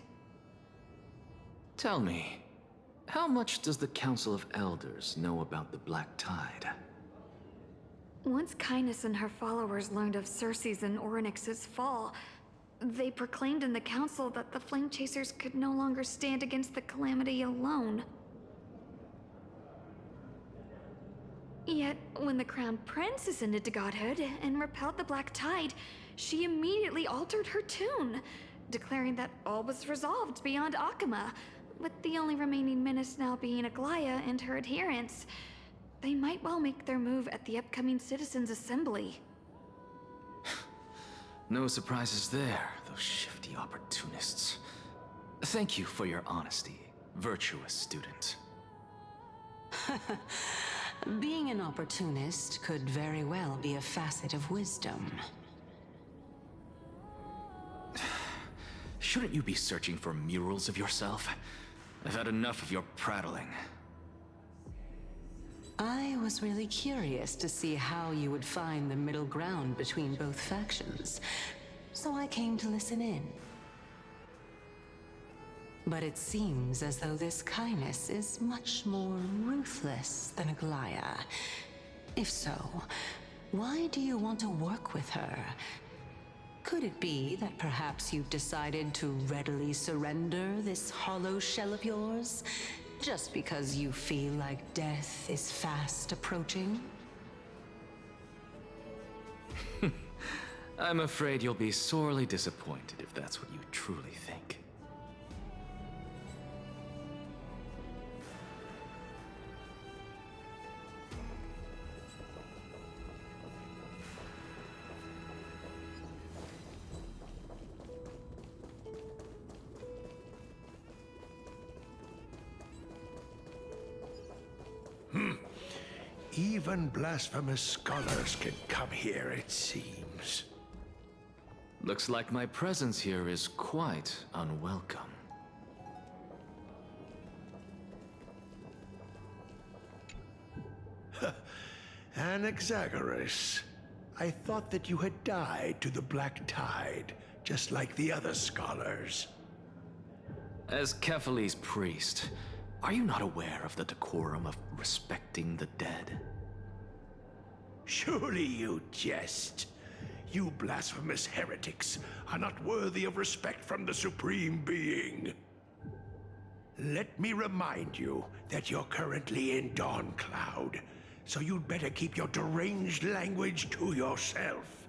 Tell me, how much does the Council of Elders know about the Black Tide? Once Kindness and her followers learned of Circe's and Orynyx's fall, they proclaimed in the council that the Flame Chasers could no longer stand against the calamity alone. Yet, when the Crown Prince ascended to godhood and repelled the Black Tide, she immediately altered her tune, declaring that all was resolved beyond Akuma, with the only remaining menace now being Aglaya and her adherents. They might well make their move at the upcoming Citizens' Assembly. No surprises there, those shifty opportunists. Thank you for your honesty, virtuous student. Being an opportunist could very well be a facet of wisdom. Shouldn't you be searching for murals of yourself? I've had enough of your prattling. I was really curious to see how you would find the middle ground between both factions, so I came to listen in. But it seems as though this Kindness is much more ruthless than Aglaya. If so, why do you want to work with her? Could it be that perhaps you've decided to readily surrender this hollow shell of yours, just because you feel like death is fast approaching? I'm afraid you'll be sorely disappointed if that's what you truly think. Even blasphemous scholars can come here, it seems. Looks like my presence here is quite unwelcome. Anaxagoras, I thought that you had died to the Black Tide, just like the other scholars. As Kephales's priest, are you not aware of the decorum of respecting the dead? Surely you jest. You blasphemous heretics are not worthy of respect from the Supreme Being. Let me remind you that you're currently in Dawn Cloud, so you'd better keep your deranged language to yourself.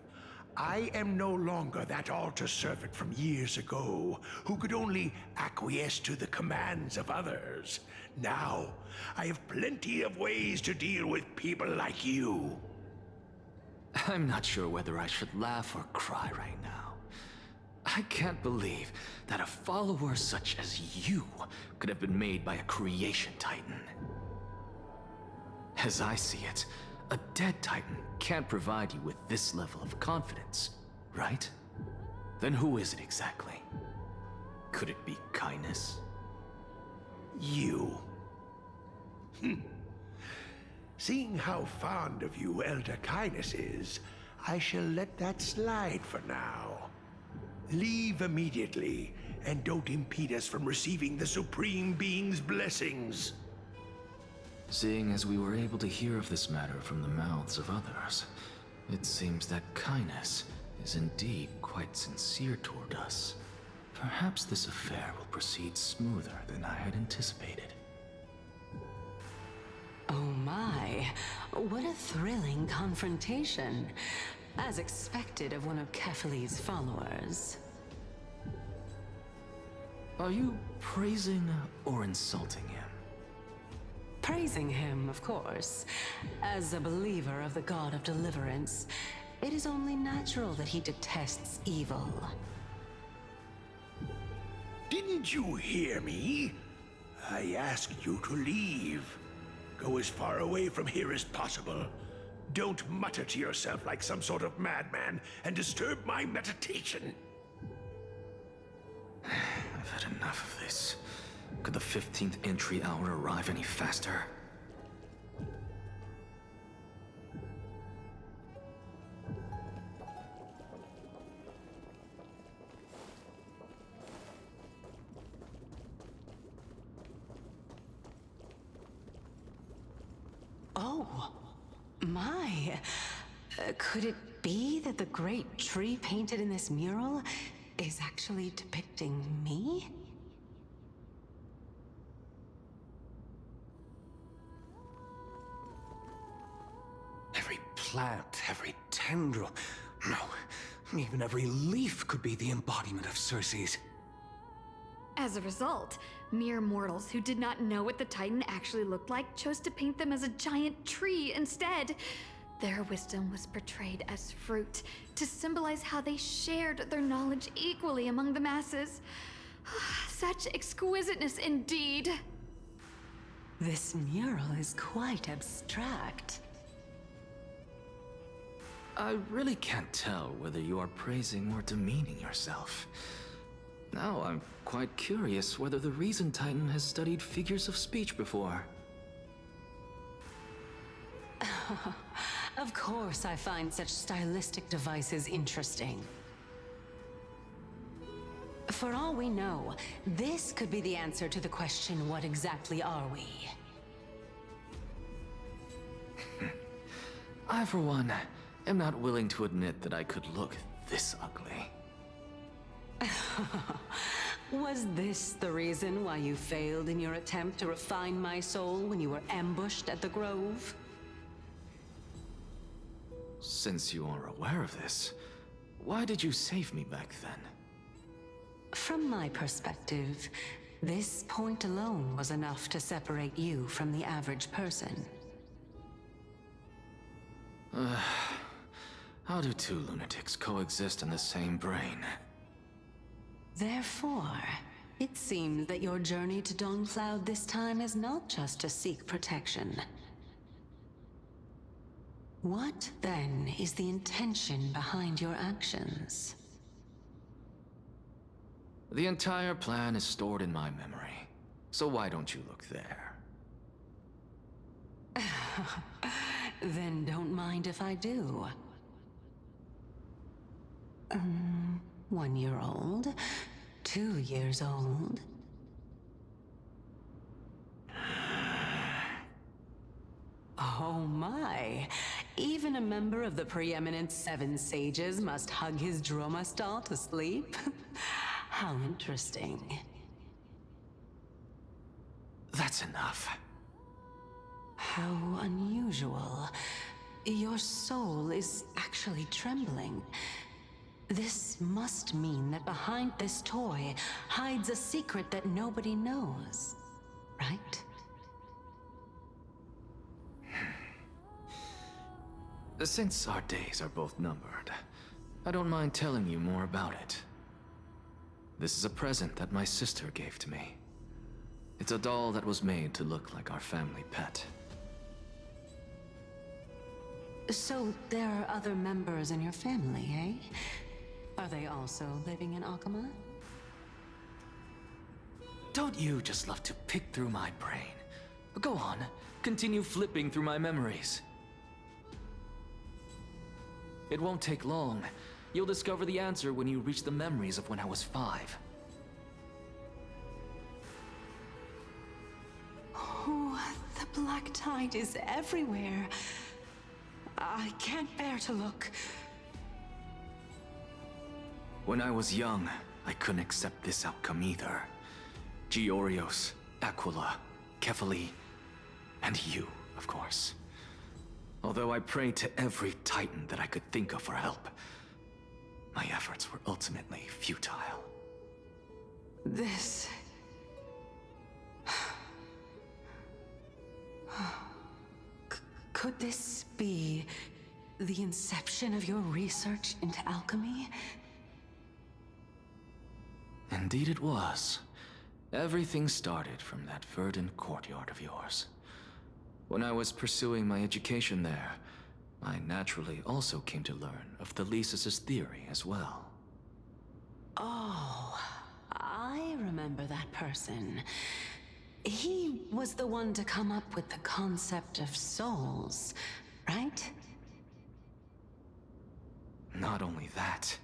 I am no longer that altar servant from years ago, who could only acquiesce to the commands of others. Now, I have plenty of ways to deal with people like you. I'm not sure whether I should laugh or cry right now. I can't believe that a follower such as you could have been made by a creation titan. As I see it, a dead titan can't provide you with this level of confidence, right? Then who is it exactly? Could it be kindness? You. Seeing how fond of you Elder Kindness is, I shall let that slide for now. Leave immediately, and don't impede us from receiving the Supreme Being's blessings. Seeing as we were able to hear of this matter from the mouths of others, it seems that kindness is indeed quite sincere toward us. Perhaps this affair will proceed smoother than I had anticipated. Oh my, what a thrilling confrontation. As expected of one of Kephales's followers. Are you praising or insulting him? Praising him, of course. As a believer of the god of deliverance, it is only natural that he detests evil. Didn't you hear me? I asked you to leave. Go as far away from here as possible. Don't mutter to yourself like some sort of madman and disturb my meditation. I've had enough of this. Could the 15th entry hour arrive any faster? Oh, my. Could it be that the great tree painted in this mural is actually depicting me? Every plant, every tendril, no, even every leaf could be the embodiment of Circe's. As a result, mere mortals who did not know what the Titan actually looked like chose to paint them as a giant tree instead. Their wisdom was portrayed as fruit, to symbolize how they shared their knowledge equally among the masses. Such exquisiteness indeed. This mural is quite abstract. I really can't tell whether you are praising or demeaning yourself. Now I'm quite curious whether the Reason Titan has studied figures of speech before. Of course I find such stylistic devices interesting. For all we know, this could be the answer to the question, what exactly are we? I, for one, am not willing to admit that I could look this ugly. Was this the reason why you failed in your attempt to refine my soul when you were ambushed at the Grove? Since you are aware of this, why did you save me back then? From my perspective, this point alone was enough to separate you from the average person. How do two lunatics coexist in the same brain? Therefore, it seems that your journey to Dawn Cloud this time is not just to seek protection. What, then, is the intention behind your actions? The entire plan is stored in my memory, so why don't you look there? Then don't mind if I do. 1 year old? 2 years old? Oh my! Even a member of the preeminent 7 sages must hug his droma stall to sleep? How interesting. That's enough. How unusual. Your soul is actually trembling. This must mean that behind this toy hides a secret that nobody knows, right? Since our days are both numbered, I don't mind telling you more about it. This is a present that my sister gave to me. It's a doll that was made to look like our family pet. So there are other members in your family, eh? Are they also living in Akama? Don't you just love to pick through my brain? Go on, continue flipping through my memories. It won't take long. You'll discover the answer when you reach the memories of when I was 5. Oh, the black tide is everywhere. I can't bear to look. When I was young, I couldn't accept this outcome either. Georios, Aquila, Kefali, and you, of course. Although I prayed to every titan that I could think of for help, my efforts were ultimately futile. This... Could this be the inception of your research into alchemy? Indeed it was. Everything started from that verdant courtyard of yours. When I was pursuing my education there, I naturally also came to learn of the Lysis' theory as well. Oh, I remember that person. He was the one to come up with the concept of souls, right? Not only that,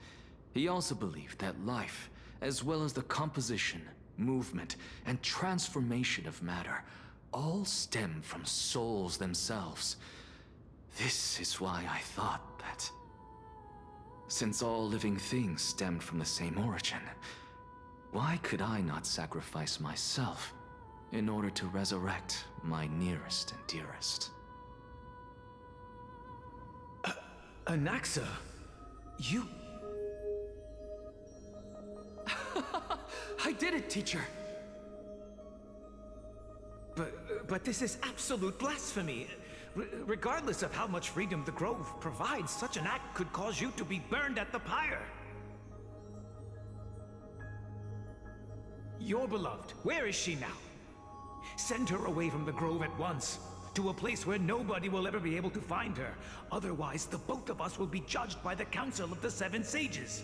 he also believed that life, as well as the composition, movement, and transformation of matter, all stem from souls themselves. This is why I thought that, since all living things stemmed from the same origin, why could I not sacrifice myself in order to resurrect my nearest and dearest? Anaxa, you... I did it, teacher! But this is absolute blasphemy. Regardless of how much freedom the Grove provides, such an act could cause you to be burned at the pyre. Your beloved, where is she now? Send her away from the Grove at once, to a place where nobody will ever be able to find her. Otherwise, the both of us will be judged by the Council of the 7 Sages.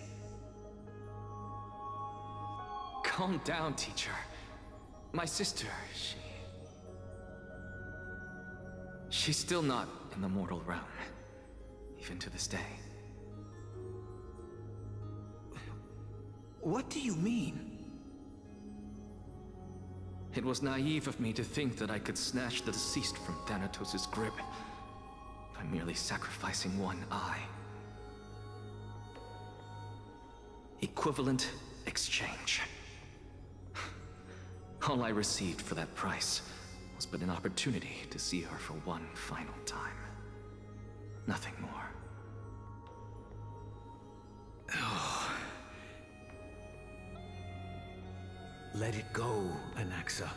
Calm down, teacher. My sister, she's still not in the mortal realm, even to this day. What do you mean? It was naive of me to think that I could snatch the deceased from Thanatos' grip by merely sacrificing one eye. Equivalent exchange. All I received for that price was but an opportunity to see her for one final time. Nothing more. Oh. Let it go, Anaxa.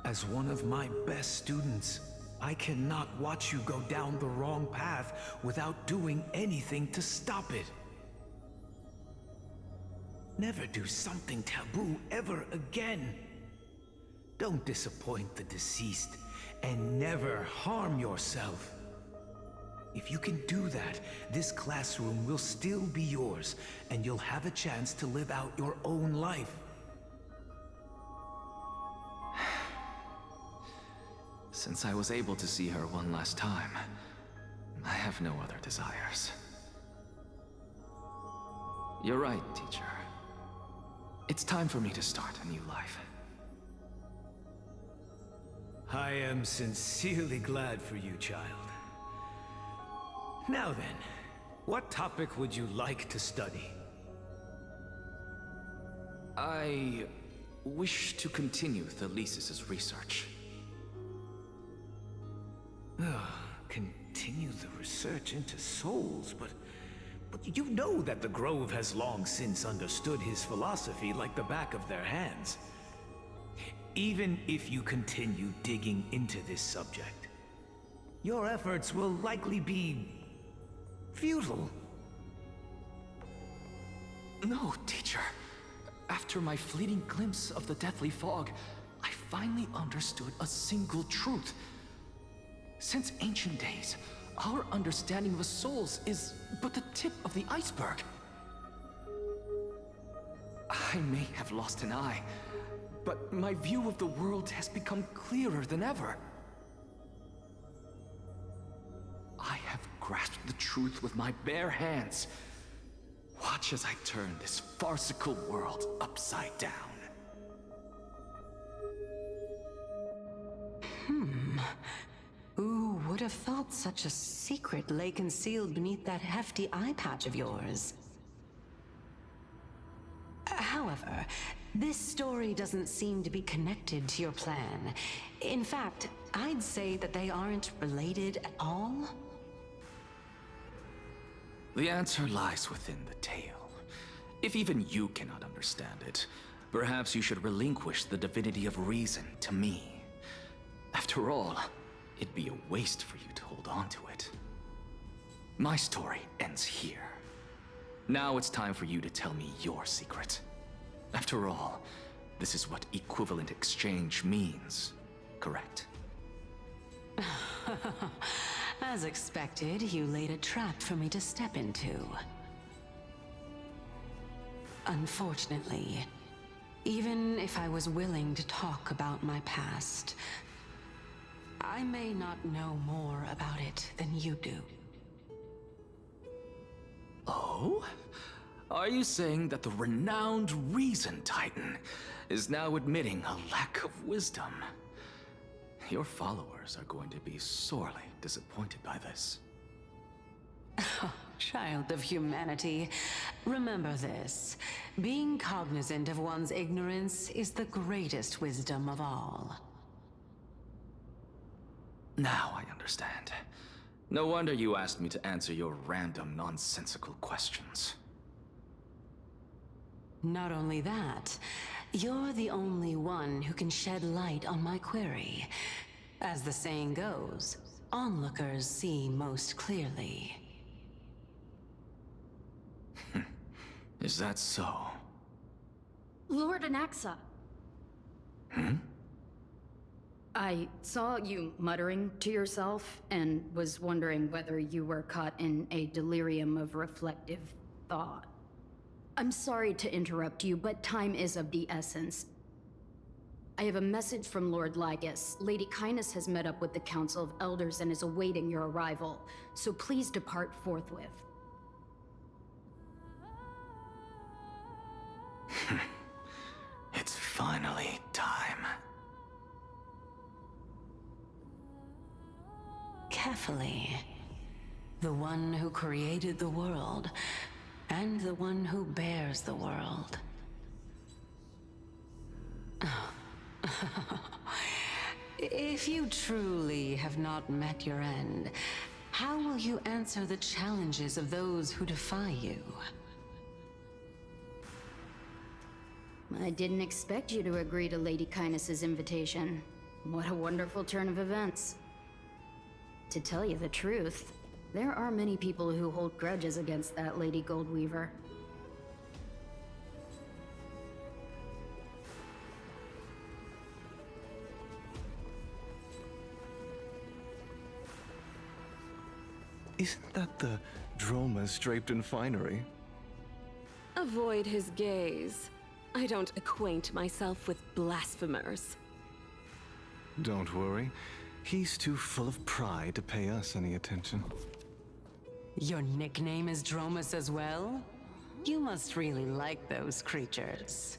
As one of my best students, I cannot watch you go down the wrong path without doing anything to stop it. Never do something taboo ever again. Don't disappoint the deceased, and never harm yourself. If you can do that, this classroom will still be yours, and you'll have a chance to live out your own life. Since I was able to see her one last time, I have no other desires. You're right, teacher. It's time for me to start a new life. I am sincerely glad for you, child. Now then, what topic would you like to study? I wish to continue Thelesis' research. Continue the research into souls, but you know that the Grove has long since understood his philosophy like the back of their hands. Even if you continue digging into this subject, your efforts will likely be futile. No, teacher. After my fleeting glimpse of the deathly fog, I finally understood a single truth. Since ancient days, our understanding of the souls is but the tip of the iceberg. I may have lost an eye, but my view of the world has become clearer than ever. I have grasped the truth with my bare hands. Watch as I turn this farcical world upside down. Who would have thought such a secret lay concealed beneath that hefty eye patch of yours? However, this story doesn't seem to be connected to your plan. In fact, I'd say that they aren't related at all. The answer lies within the tale. If even you cannot understand it, perhaps you should relinquish the divinity of reason to me. After all, it'd be a waste for you to hold on to it. My story ends here. Now it's time for you to tell me your secret. After all, this is what equivalent exchange means, correct? As expected, you laid a trap for me to step into. Unfortunately, even if I was willing to talk about my past, I may not know more about it than you do. Oh? Are you saying that the renowned Reason Titan is now admitting a lack of wisdom? Your followers are going to be sorely disappointed by this. Child of humanity, remember this. Being cognizant of one's ignorance is the greatest wisdom of all. Now I understand. No wonder you asked me to answer your random, nonsensical questions. Not only that, you're the only one who can shed light on my query. As the saying goes, onlookers see most clearly. Is that so? Lord Anaxa. Hmm? I saw you muttering to yourself and was wondering whether you were caught in a delirium of reflective thought. I'm sorry to interrupt you, but time is of the essence. I have a message from Lord Lygus. Lady Kindness has met up with the Council of Elders and is awaiting your arrival, so please depart forthwith. It's finally time. Carefully. The one who created the world, and the one who bears the world. If you truly have not met your end, how will you answer the challenges of those who defy you? I didn't expect you to agree to Lady Kindness's invitation. What a wonderful turn of events. To tell you the truth, there are many people who hold grudges against that Lady Goldweaver. Isn't that the dromas draped in finery? Avoid his gaze. I don't acquaint myself with blasphemers. Don't worry. He's too full of pride to pay us any attention. Your nickname is Dromus as well? You must really like those creatures.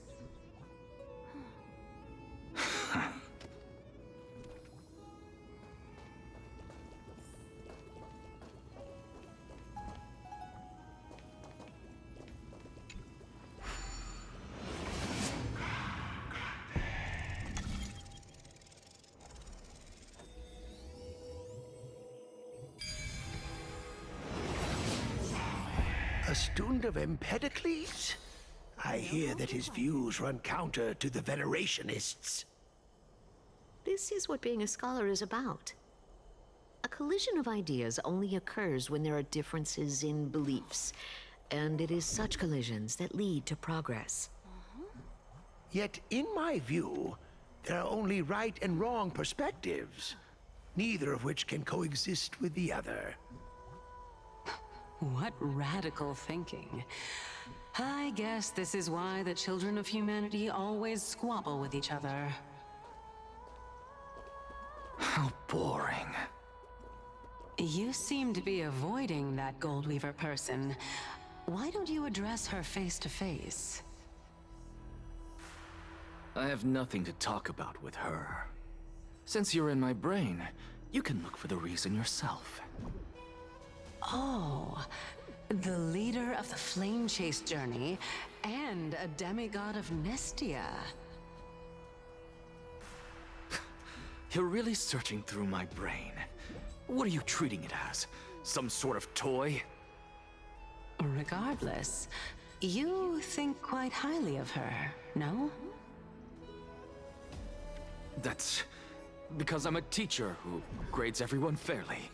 A student of Empedocles? I hear that his views run counter to the Venerationists. This is what being a scholar is about. A collision of ideas only occurs when there are differences in beliefs, and it is such collisions that lead to progress. Yet, in my view, there are only right and wrong perspectives, neither of which can coexist with the other. What radical thinking. I guess this is why the children of humanity always squabble with each other. How boring. You seem to be avoiding that Goldweaver person. Why don't you address her face to face? I have nothing to talk about with her. Since you're in my brain, you can look for the reason yourself. Oh, the leader of the Flame Chase journey and a demigod of Nestia. You're really searching through my brain. What are you treating it as? Some sort of toy? Regardless, you think quite highly of her, no? That's because I'm a teacher who grades everyone fairly.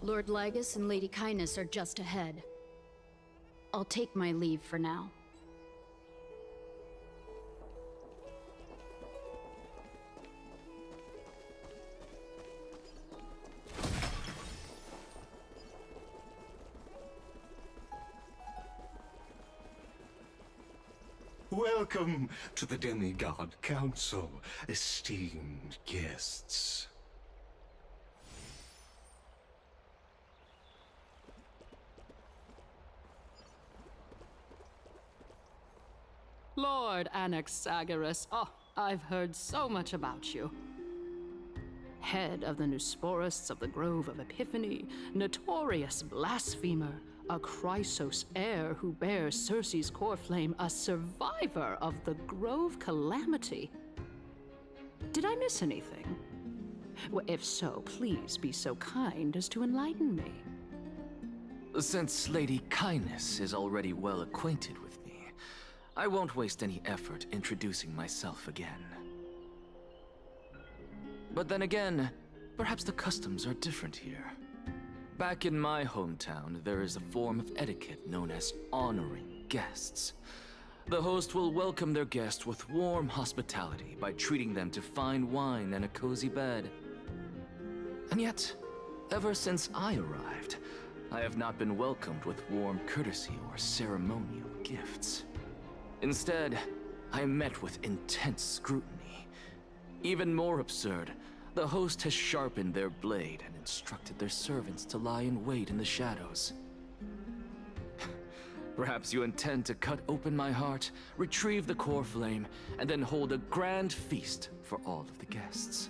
Lord Lygus and Lady Kindness are just ahead. I'll take my leave for now. Welcome to the Demigod Council, esteemed guests. Lord Anaxagoras, oh, I've heard so much about you. Head of the Nusporists of the Grove of Epiphany, notorious blasphemer, a Chrysos heir who bears Circe's core flame, a survivor of the Grove calamity. Did I miss anything? Well, if so, please be so kind as to enlighten me. Since Lady Kindness is already well acquainted with me, I won't waste any effort introducing myself again. But then again, perhaps the customs are different here. Back in my hometown, there is a form of etiquette known as honoring guests. The host will welcome their guest with warm hospitality by treating them to fine wine and a cozy bed. And yet, ever since I arrived, I have not been welcomed with warm courtesy or ceremonial gifts. Instead, I am met with intense scrutiny. Even more absurd, the host has sharpened their blade and instructed their servants to lie in wait in the shadows. Perhaps you intend to cut open my heart, retrieve the core flame, and then hold a grand feast for all of the guests.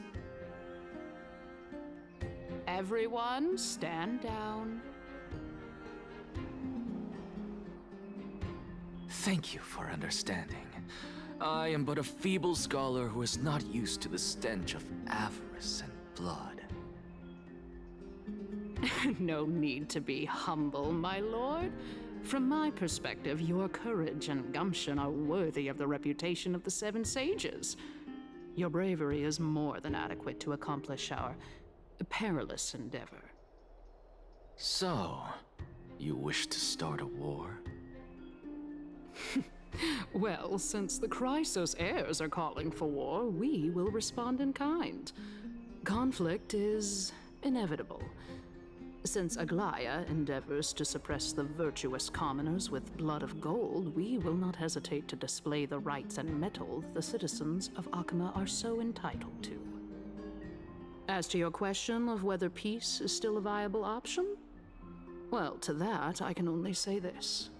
Everyone, stand down. Thank you for understanding. I am but a feeble scholar who is not used to the stench of avarice and blood. No need to be humble, my lord. From my perspective, your courage and gumption are worthy of the reputation of the Seven Sages. Your bravery is more than adequate to accomplish our a perilous endeavor. So, you wish to start a war? Well, since the Chrysos heirs are calling for war, we will respond in kind. Conflict is inevitable. Since Aglaya endeavors to suppress the virtuous commoners with blood of gold, we will not hesitate to display the rights and mettle the citizens of Akama are so entitled to. As to your question of whether peace is still a viable option, well, to that I can only say this.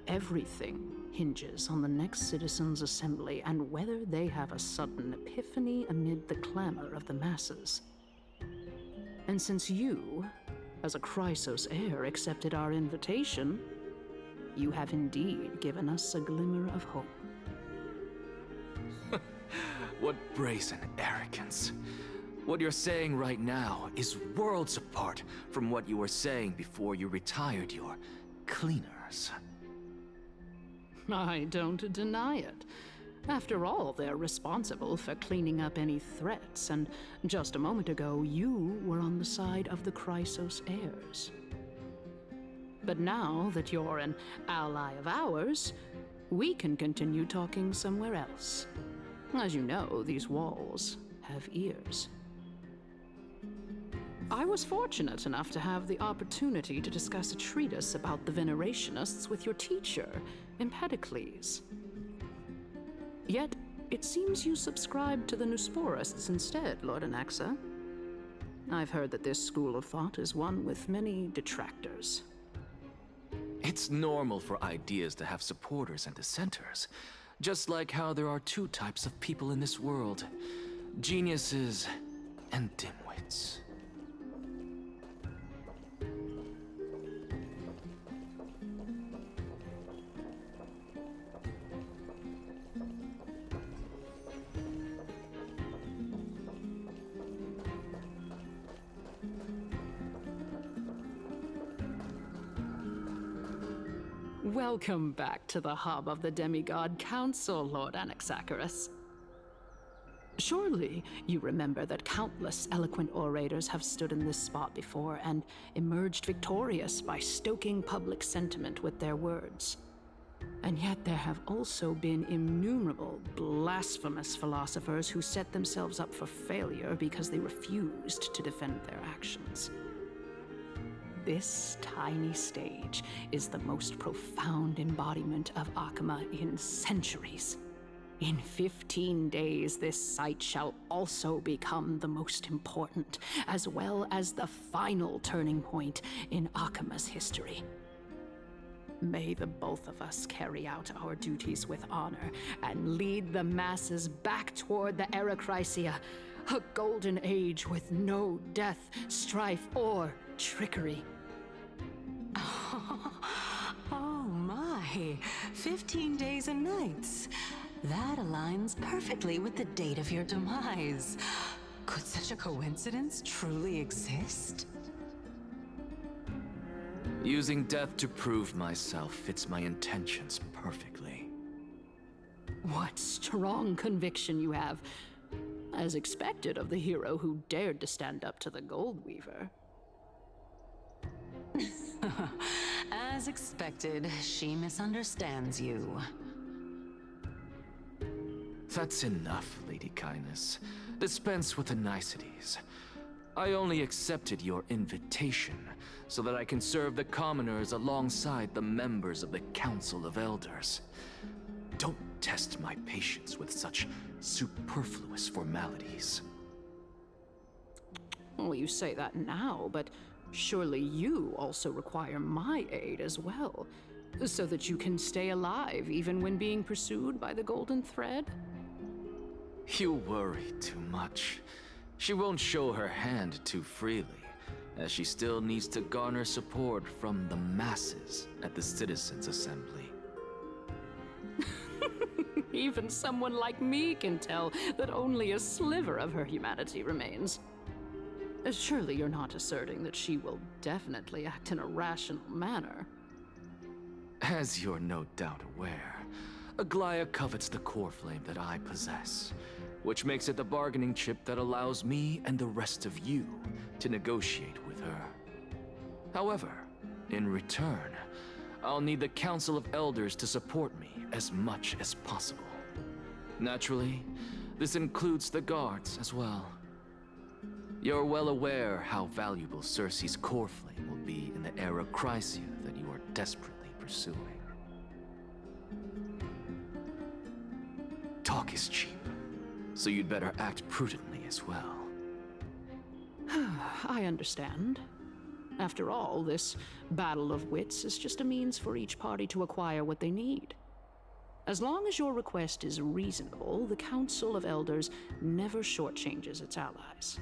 Everything hinges on the next citizens' assembly and whether they have a sudden epiphany amid the clamor of the masses. And since you, as a Chrysos heir, accepted our invitation, you have indeed given us a glimmer of hope. What brazen arrogance. What you're saying right now is worlds apart from what you were saying before you retired your cleaners. I don't deny it. After all, they're responsible for cleaning up any threats, and just a moment ago, you were on the side of the Chrysos heirs. But now that you're an ally of ours, we can continue talking somewhere else. As you know, these walls have ears. I was fortunate enough to have the opportunity to discuss a treatise about the Venerationists with your teacher, Empedocles. Yet, it seems you subscribe to the Nusporists instead, Lord Anaxa. I've heard that this school of thought is one with many detractors. It's normal for ideas to have supporters and dissenters, just like how there are two types of people in this world: geniuses and dimwits. Welcome back to the hub of the Demigod Council, Lord Anaxagoras. Surely you remember that countless eloquent orators have stood in this spot before and emerged victorious by stoking public sentiment with their words. And yet there have also been innumerable blasphemous philosophers who set themselves up for failure because they refused to defend their actions. This tiny stage is the most profound embodiment of Akama in centuries. In 15 days, this site shall also become the most important, as well as the final turning point in Akama's history. May the both of us carry out our duties with honor and lead the masses back toward the Erechrysia, a golden age with no death, strife, or trickery. Oh my, 15 days and nights. That aligns perfectly with the date of your demise. Could such a coincidence truly exist? Using death to prove myself fits my intentions perfectly. What strong conviction you have, as expected of the hero who dared to stand up to the Gold Weaver. As expected, she misunderstands you. That's enough, Lady Kindness. Dispense with the niceties. I only accepted your invitation so that I can serve the commoners alongside the members of the Council of Elders. Don't test my patience with such superfluous formalities. Well, you say that now, but surely you also require my aid as well, so that you can stay alive even when being pursued by the Golden Thread? You worry too much. She won't show her hand too freely, as she still needs to garner support from the masses at the Citizens' Assembly. Even someone like me can tell that only a sliver of her humanity remains. Surely you're not asserting that she will definitely act in a rational manner. As you're no doubt aware, Aglaya covets the core flame that I possess. which makes it the bargaining chip that allows me and the rest of you to negotiate with her. However, in return, I'll need the Council of Elders to support me as much as possible. Naturally, this includes the guards as well. You're well aware how valuable Cersei's core flame will be in the era Chrysia that you are desperately pursuing. Talk is cheap, so you'd better act prudently as well. I understand. After all, this battle of wits is just a means for each party to acquire what they need. As long as your request is reasonable, the Council of Elders never shortchanges its allies.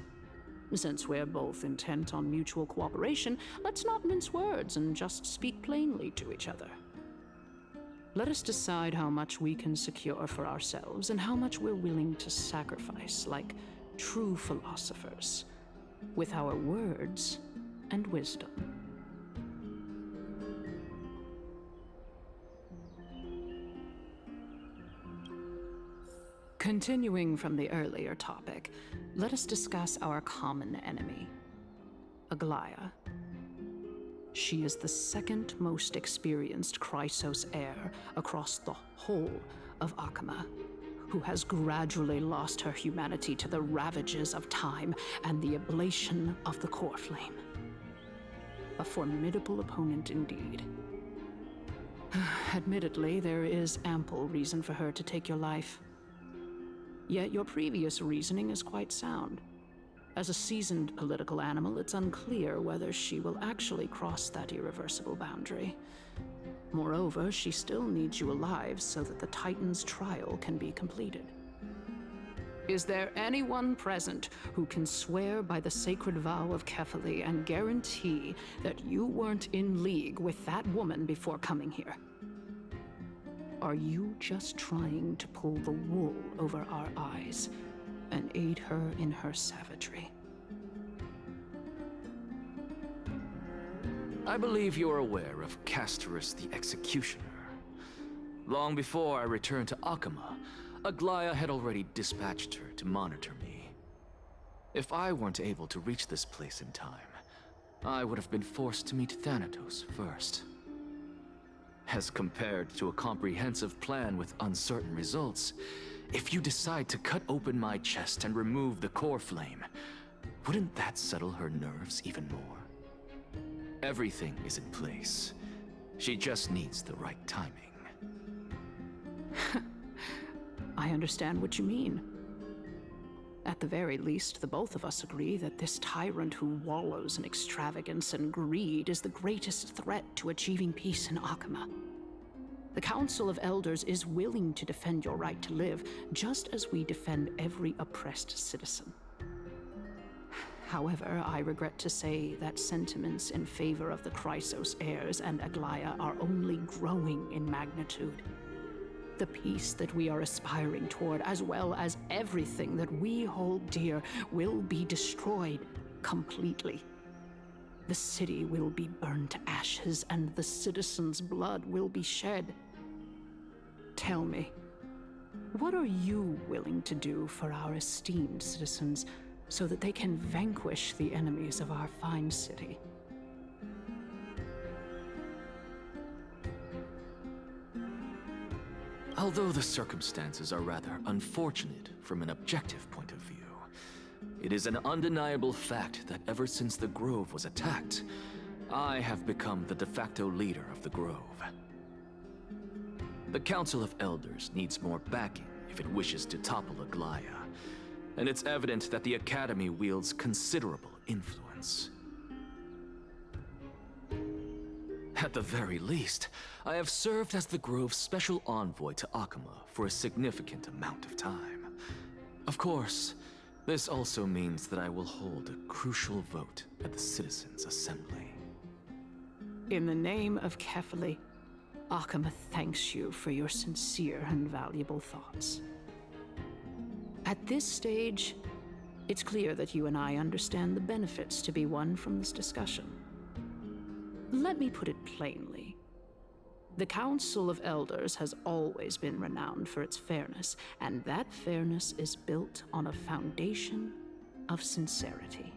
Since we're both intent on mutual cooperation, let's not mince words and just speak plainly to each other. Let us decide how much we can secure for ourselves and how much we're willing to sacrifice, like true philosophers, with our words and wisdom. Continuing from the earlier topic, let us discuss our common enemy, Aglaya. She is the second most experienced Chrysos heir across the whole of Akama, who has gradually lost her humanity to the ravages of time and the ablation of the core flame. A formidable opponent indeed. Admittedly, there is ample reason for her to take your life. Yet your previous reasoning is quite sound. As a seasoned political animal, it's unclear whether she will actually cross that irreversible boundary. Moreover, she still needs you alive so that the Titan's trial can be completed. Is there anyone present who can swear by the sacred vow of Kefali and guarantee that you weren't in league with that woman before coming here? Are you just trying to pull the wool over our eyes and aid her in her savagery? I believe you're aware of Castorice the Executioner. Long before I returned to Akama, Aglaya had already dispatched her to monitor me. If I weren't able to reach this place in time, I would have been forced to meet Thanatos first. As compared to a comprehensive plan with uncertain results, if you decide to cut open my chest and remove the core flame, wouldn't that settle her nerves even more? Everything is in place. She just needs the right timing. I understand what you mean. At the very least, the both of us agree that this tyrant who wallows in extravagance and greed is the greatest threat to achieving peace in Akama. The Council of Elders is willing to defend your right to live, just as we defend every oppressed citizen. However, I regret to say that sentiments in favor of the Chrysos heirs and Aglaya are only growing in magnitude. The peace that we are aspiring toward, as well as everything that we hold dear, will be destroyed completely. The city will be burned to ashes, and the citizens' blood will be shed. Tell me, what are you willing to do for our esteemed citizens so that they can vanquish the enemies of our fine city? Although the circumstances are rather unfortunate from an objective point of view, it is an undeniable fact that ever since the Grove was attacked, I have become the de facto leader of the Grove. The Council of Elders needs more backing if it wishes to topple Aglaya, and it's evident that the Academy wields considerable influence. At the very least, I have served as the Grove's special envoy to Akama for a significant amount of time. Of course, this also means that I will hold a crucial vote at the Citizens' Assembly. In the name of Kefali, Akama thanks you for your sincere and valuable thoughts. At this stage, it's clear that you and I understand the benefits to be won from this discussion. Let me put it plainly. The Council of Elders has always been renowned for its fairness, and that fairness is built on a foundation of sincerity.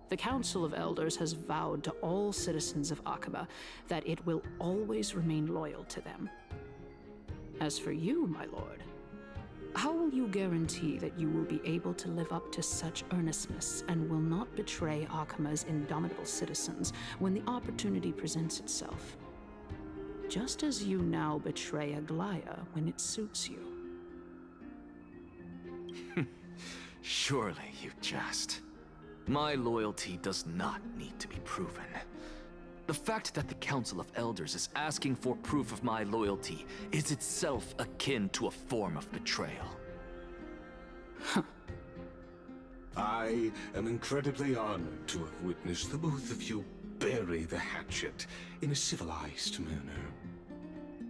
The Council of Elders has vowed to all citizens of Akaba that it will always remain loyal to them. As for you, my lord, how will you guarantee that you will be able to live up to such earnestness and will not betray Akama's indomitable citizens when the opportunity presents itself? Just as you now betray Aglaya when it suits you. Surely you jest. My loyalty does not need to be proven. The fact that the Council of Elders is asking for proof of my loyalty is itself akin to a form of betrayal. I am incredibly honored to have witnessed the both of you bury the hatchet in a civilized manner.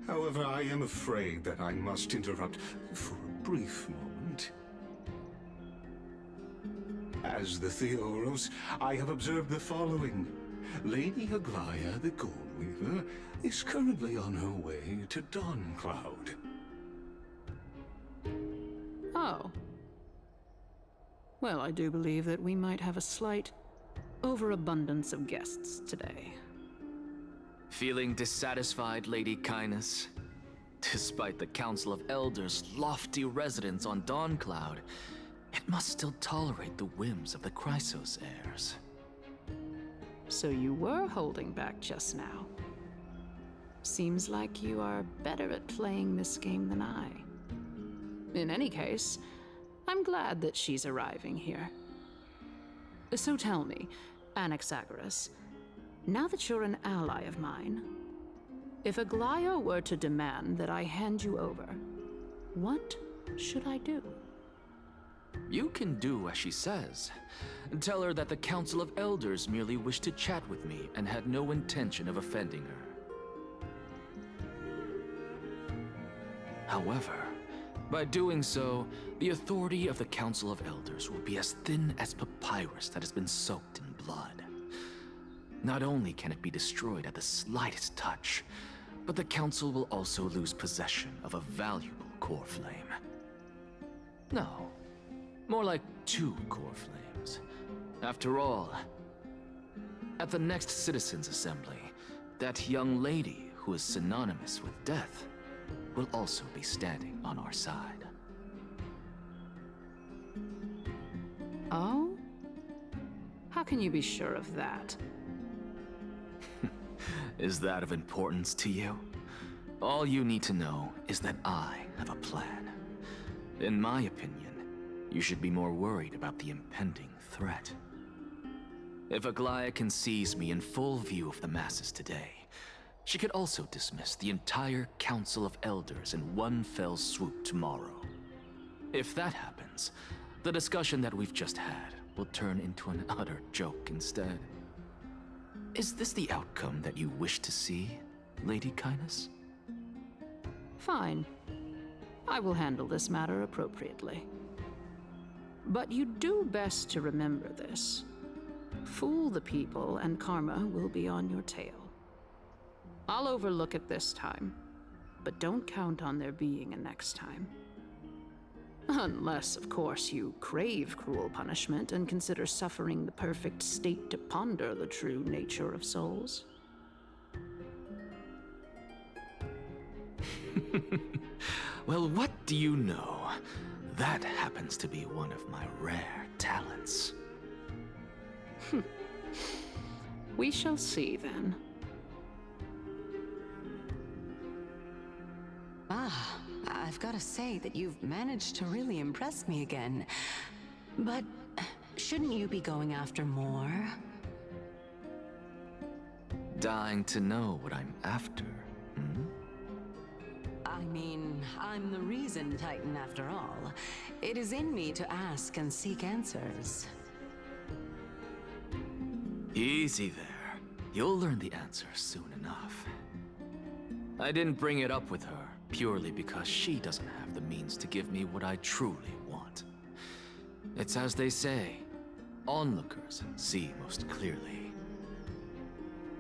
However, I am afraid that I must interrupt for a brief moment. As the Theoros, I have observed the following. Lady Aglaya, the Goldweaver, is currently on her way to Dawncloud. Oh. Well, I do believe that we might have a slight overabundance of guests today. Feeling dissatisfied, Lady Kindness? Despite the Council of Elders' lofty residence on Dawncloud, it must still tolerate the whims of the Chrysos heirs. So you were holding back just now. Seems like you are better at playing this game than I. In any case, I'm glad that she's arriving here. So tell me, Anaxagoras, now that you're an ally of mine, if Aglaya were to demand that I hand you over, what should I do? You can do as she says. Tell her that the Council of Elders merely wished to chat with me and had no intention of offending her. However, by doing so, the authority of the Council of Elders will be as thin as papyrus that has been soaked in blood. Not only can it be destroyed at the slightest touch, but the Council will also lose possession of a valuable core flame. No, more like 2 core flames. After all, at the next Citizens' Assembly, that young lady who is synonymous with death will also be standing on our side. Oh? How can you be sure of that? Is that of importance to you? All you need to know is that I have a plan. In my opinion, you should be more worried about the impending threat. If Aglaya can seize me in full view of the masses today, she could also dismiss the entire Council of Elders in one fell swoop tomorrow. If that happens, the discussion that we've just had will turn into an utter joke instead. Is this the outcome that you wish to see, Lady Kindness? Fine. I will handle this matter appropriately. But you do best to remember this. Fool the people and karma will be on your tail. I'll overlook it this time, but don't count on there being a next time. Unless, of course, you crave cruel punishment and consider suffering the perfect state to ponder the true nature of souls. Well, what do you know? That happens to be one of my rare talents. We shall see, then. Ah, I've got to say that you've managed to really impress me again. But shouldn't you be going after more? Dying to know what I'm after, hmm? I mean, I'm the reason Titan after all. It is in me to ask and seek answers. Easy there. You'll learn the answer soon enough. I didn't bring it up with her purely because she doesn't have the means to give me what I truly want. It's as they say, onlookers see most clearly.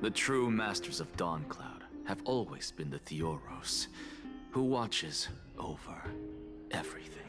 The true masters of Dawncloud have always been the Theoros, who watches over everything.